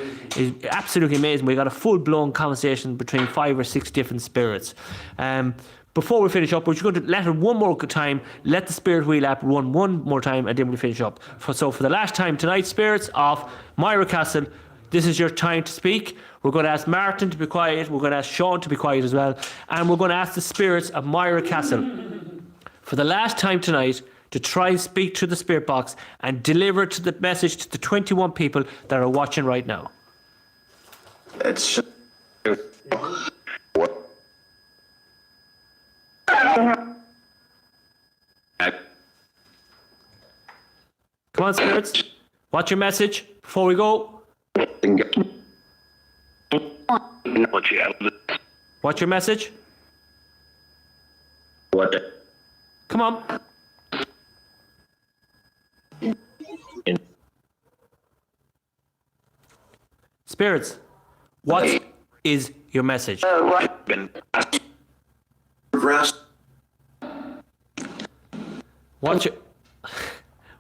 Absolutely amazing. We got a full-blown conversation between 5 or 6 different spirits. Before we finish up, we're just going to let it one more time, let the spirit wheel app run one more time, and then we'll finish up. So for the last time tonight, spirits of Moyry Castle, this is your time to speak. We're going to ask Martin to be quiet. We're going to ask Sean to be quiet as well. And we're going to ask the spirits of Moyry Castle for the last time tonight to try and speak to the spirit box and deliver to the message to the 21 people that are watching right now. It's what? Come on, spirits. What's your message before we go? What's your message? What? Come on. Spirits, what is your message?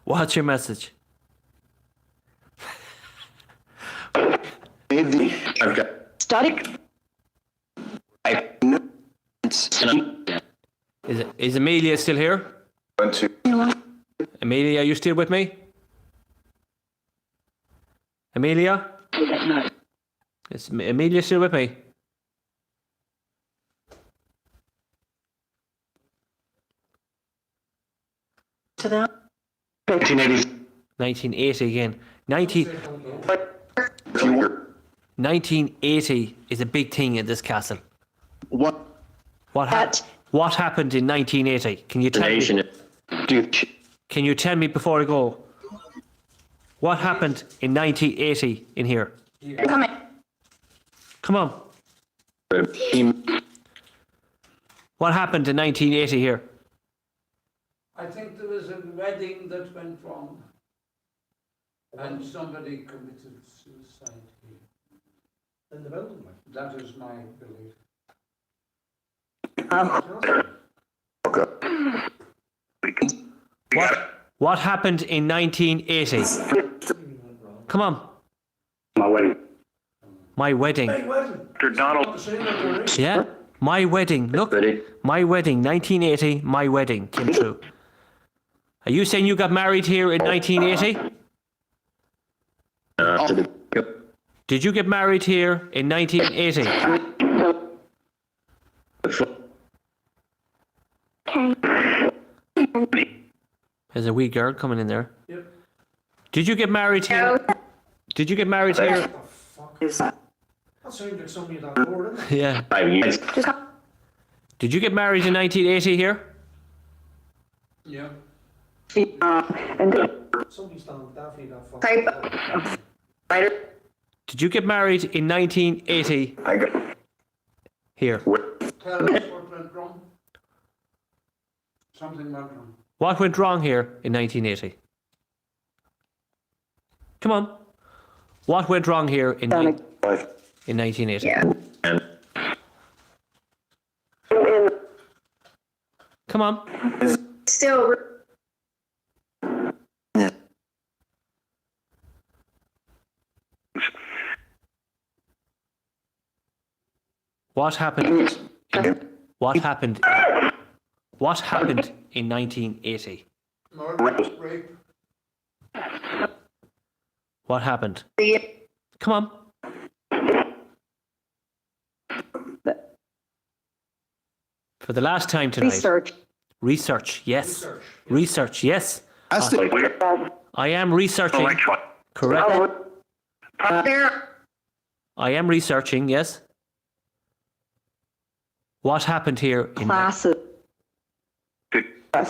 What's your message? Static. Is Amelia still here? Amelia, are you still with me? Amelia? Is Amelia still with me? To them. 1980 again. 1980 is a big thing in this castle. What happened in 1980? Can you tell me? Can you tell me before I go? What happened in 1980 in here? Come on. What happened in 1980 here? I think there was a wedding that went wrong, and somebody committed suicide here. In the building, That is my belief. What happened in 1980? Come on. My wedding. My wedding. Yeah? My wedding. Look. My wedding. 1980. My wedding came true. Are you saying you got married here in 1980? Did you get married here in 1980? There's a wee girl coming in there. Yep. Did you get married here? Did you get married here? that sounded like somebody that door, didn't it? Yeah. Did you get married in 1980 here? Yeah. Somebody's done definitely that fucking. Did you get married in 1980 here? Tell us what went wrong. Something went wrong. What went wrong here in 1980? Come on. What went wrong here in 1980? Come on. Still. What happened? What happened? What happened in 1980? Murder, rape. What happened? Come on. For the last time tonight. Research. Research, yes. Research, yes. That's the I am researching. Correct. I am researching, yes. What happened here? Classes. I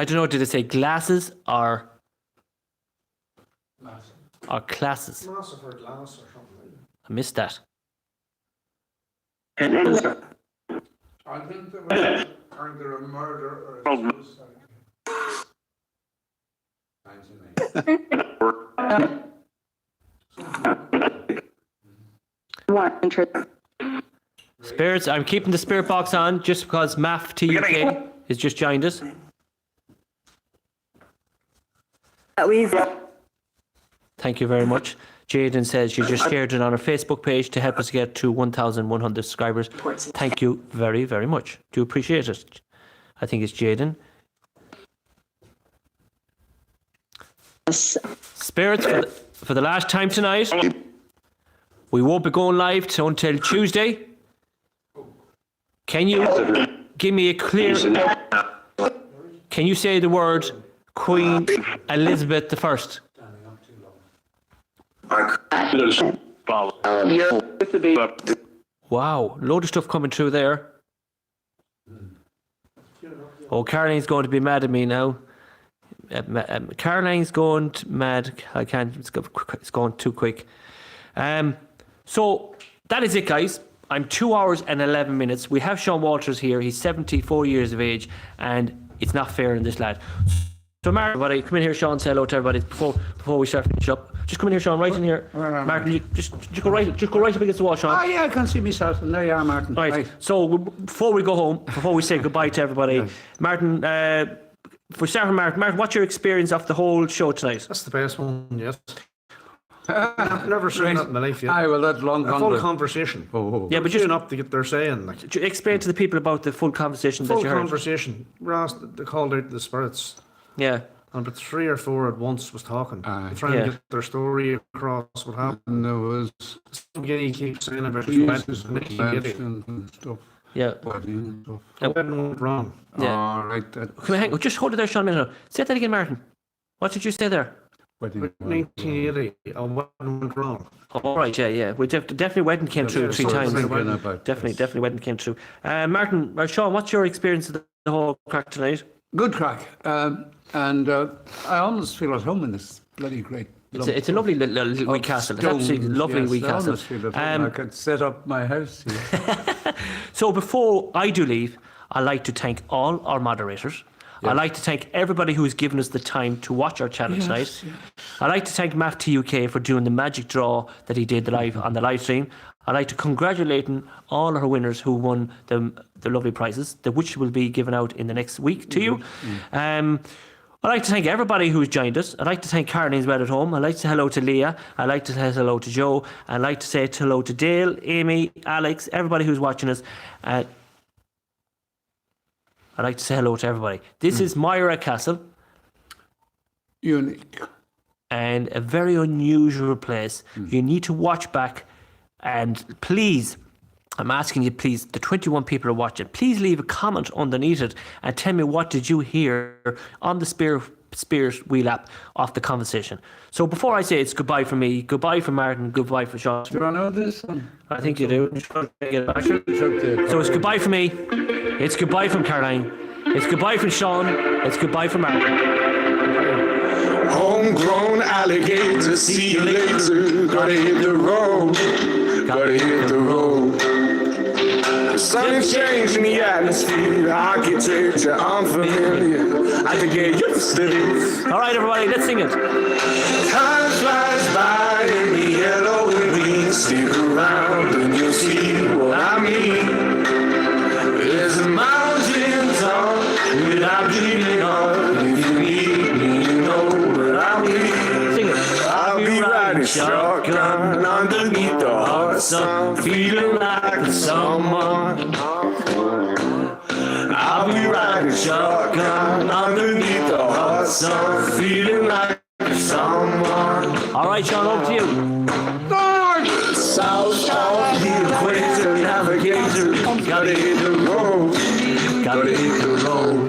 don't know, did it say glasses or classes? Massive or glass or something. I missed that. I think there was either a murder or a suicide. Spirits, I'm keeping the spirit box on just because MAF TUK is just joined us. Thank you very much. Jaden says you just shared it on our Facebook page to help us get to 1,100 subscribers. Thank you very, very much. Do appreciate it. I think it's Jaden. Spirits, for the last time tonight, we won't be going live until Tuesday. Can you give me a clear... Can you say the word Queen Elizabeth I? Wow, load of stuff coming through there. Oh, Caroline's going to be mad at me now. Caroline's going mad. I can't. It's going too quick. So that is it, guys. I'm 2 hours and 11 minutes. We have Sean Walters here. He's 74 years of age, and it's not fair in this lad. So, Martin, everybody, come in here, Sean. Say hello to everybody before we start finish up. Just come in here, Sean. Right in here, Martin. You just go right up against the wall, Sean. Oh yeah, I can see myself. And there you are, Martin. Right. So before we go home, before we say goodbye to everybody, Martin. For starting, Martin, what's your experience of the whole show tonight? That's the best one, yes. I've never seen that in my life yet. Aye, well, that's long a gone. full conversation. Yeah, but just up to get their saying. Like, explain to the people about the full conversation that full you heard. conversation. Ross, they called out the spirits. Yeah. And but 3 or 4 at once was talking, trying Yeah. to get their story across. What happened? And there was He keeps saying about Jesus and stuff. Yeah. Wedding and stuff. What went wrong? Yeah. All right. Come on, just hold it there, Sean. A minute. Say that again, Martin. What did you say there? Wedding. 1980. What went wrong? All right, yeah. We definitely wedding came through 3 times. Definitely wedding came through. Martin, Sean, what's your experience of the whole crack tonight? Good crack. And I almost feel at home in this bloody great. It's a lovely little wee castle. It's absolutely lovely wee castle. I almost feel at home. I could set up my house here. So before I do leave, I'd like to thank all our moderators. I'd like to thank everybody who has given us the time to watch our channel tonight. I'd like to thank Matt TUK for doing the magic draw that he did on the live stream. I'd like to congratulate all our winners who won the lovely prizes, which will be given out in the next week to you. I'd like to thank everybody who's joined us. I'd like to thank Caroline's Bed at Home. I'd like to say hello to Leah. I'd like to say hello to Joe. I'd like to say hello to Dale, Amy, Alex, everybody who's watching us. I'd like to say hello to everybody. This is Moyry Castle. Unique. And a very unusual place. You need to watch back. And please, I'm asking you, please, the 21 people are watching, please leave a comment underneath it and tell me what did you hear on the Spirit Wheel app of the conversation. So before I say it's goodbye from me, goodbye from Martin, goodbye from Sean. Do I know this one? I think you do. So it's goodbye from me, it's goodbye from Caroline, it's goodbye from Sean, it's goodbye from Martin. Homegrown alligator, see you later. Gotta hit the road, gotta hit the road. The sun is changing the atmosphere, architecture unfamiliar. I can get used to this. All right, everybody, let's sing it. Time flies by in the yellow and green. Stick around and you'll see what I mean. There's a mountain top that I'm dreaming of. If you need me, you know what I mean. Sing it. I'll be riding shotgun underneath the hot sun, feeling like someone. I'll be riding shotgun underneath the hot sun, feeling like someone. All right, Sean, over to you. South of the equator, navigator, gotta hit the road, gotta gonna hit the road.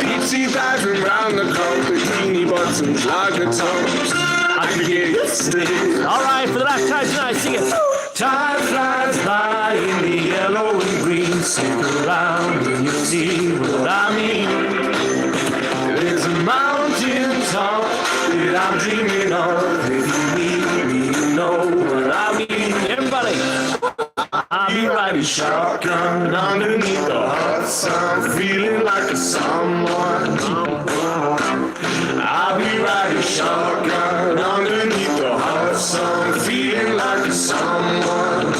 Deep sea diving round the clock, bikini bottoms, lager tops. I can get used to this. All right, for the last time tonight, sing it. Time flies by in the yellow and green. Stick around and you'll see what I mean. There's a mountain top that I'm dreaming of. If you need me, you know what I mean. Everybody. I'll be riding shotgun underneath the hot sun, feeling like a someone. I'll be riding shotgun underneath the hot sun, feeling like a someone. We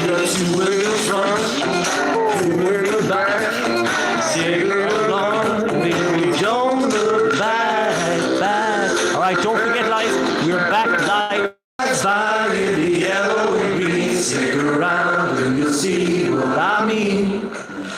got two in the front, two in the back, sailing along, then we don't look back. All right, don't forget live. We're back live. By in the yellow and green, stick around and you'll see what I mean.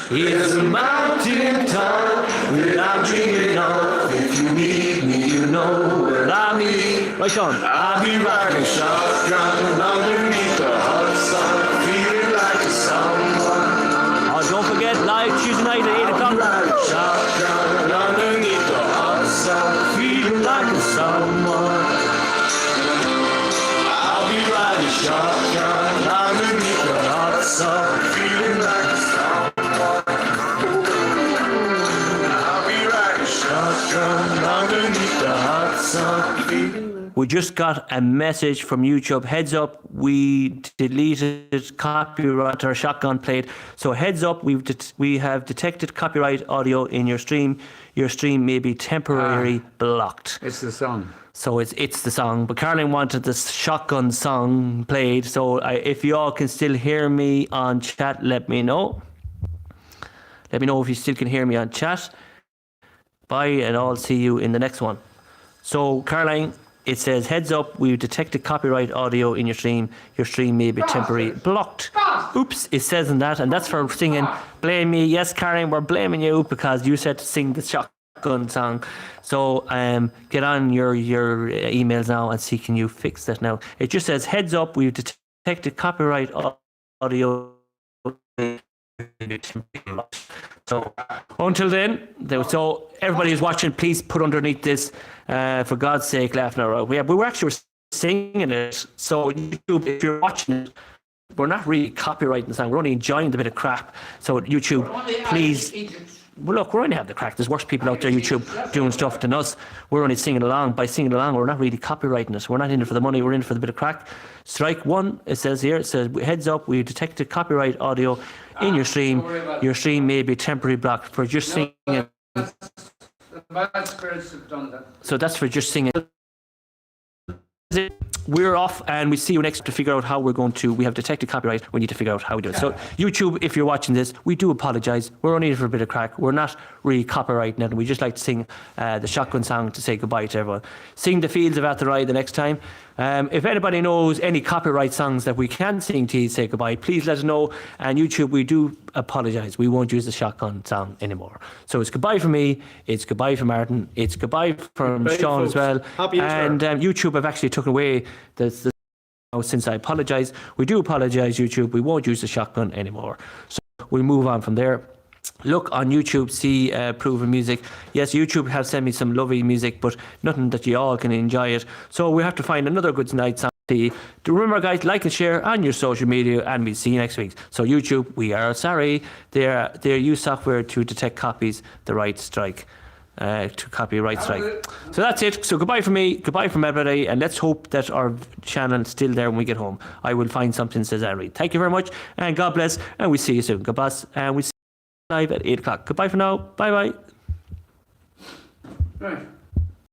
Here's a mountain top that I'm dreaming of. If you need me, you know what I mean. Right on. I'll be riding shotgun underneath the hot sun, feeling like a someone. Oh, don't forget live Tuesday night at 8 o'clock. Riding shotgun underneath the hot sun, feeling like a someone. Shotgun underneath the hot sun, feeling like a someone. I'll be riding shotgun underneath the hot sun, feeling. We just got a message from YouTube. Heads up, we deleted copyright or shotgun played. So heads up, we have detected copyright audio in your stream. Your stream may be temporarily blocked. It's the song. So it's the song, but Caroline wanted the shotgun song played. So if you all can still hear me on chat, let me know. Let me know if you still can hear me on chat. Bye, and I'll see you in the next one. So Caroline, it says, heads up, we've detected copyright audio in your stream. Your stream may be temporarily blocked. Oops, it says in that, and that's for singing Blame Me. Yes, Caroline, we're blaming you because you said to sing the shotgun song. So get on your emails now and see, can you fix that now. It just says, heads up, we've detected copyright audio. So until then, so everybody who's watching, please put underneath this, for God's sake, laughing out loud. We were actually singing it. So YouTube, if you're watching it, we're not really copyrighting the song. We're only enjoying the bit of crap. So YouTube, please. Well, look, we're only having the crack. There's worse people out there, YouTube, doing stuff than us. We're only singing along. By singing along, we're not really copyrighting it. We're not in it for the money. We're in it for the bit of crack. Strike one, it says here. It says, heads up, we detected copyright audio in your stream. Your stream may be temporarily blocked for just singing. The bad spirits have done that. So that's for just singing. We're off, and we see you next to figure out how we're going to. We have detected copyright. We need to figure out how we do it. So YouTube, if you're watching this, we do apologise. We're only in for a bit of crack. We're not really copyrighting it. We just like to sing the shotgun song to say goodbye to everyone. Sing the fields of Athenry the next time. If anybody knows any copyright songs that we can sing to say goodbye, please let us know. And YouTube, we do apologise. We won't use the shotgun song anymore. So it's goodbye from me. It's goodbye from Martin. It's goodbye from Goodbye, Sean folks. as well. Happy and YouTube have actually taken away the since I apologise. We do apologise, YouTube. We won't use the shotgun anymore. So we'll move on from there. Look on YouTube, see Proven Music. Yes, YouTube have sent me some lovely music, but nothing that you all can enjoy it. So we have to find another good night song. Remember, guys, like and share on your social media, and we'll see you next week. So YouTube, we are sorry. They use software to detect copies, the right strike. To copyright strike. So that's it. So goodbye from me, goodbye from everybody, and let's hope that our channel is still there when we get home. I will find something, says Henry. Thank you very much, and God bless, and we'll see you soon. Goodbye, and we'll see you live at 8 o'clock. Goodbye for now. Bye bye. Right.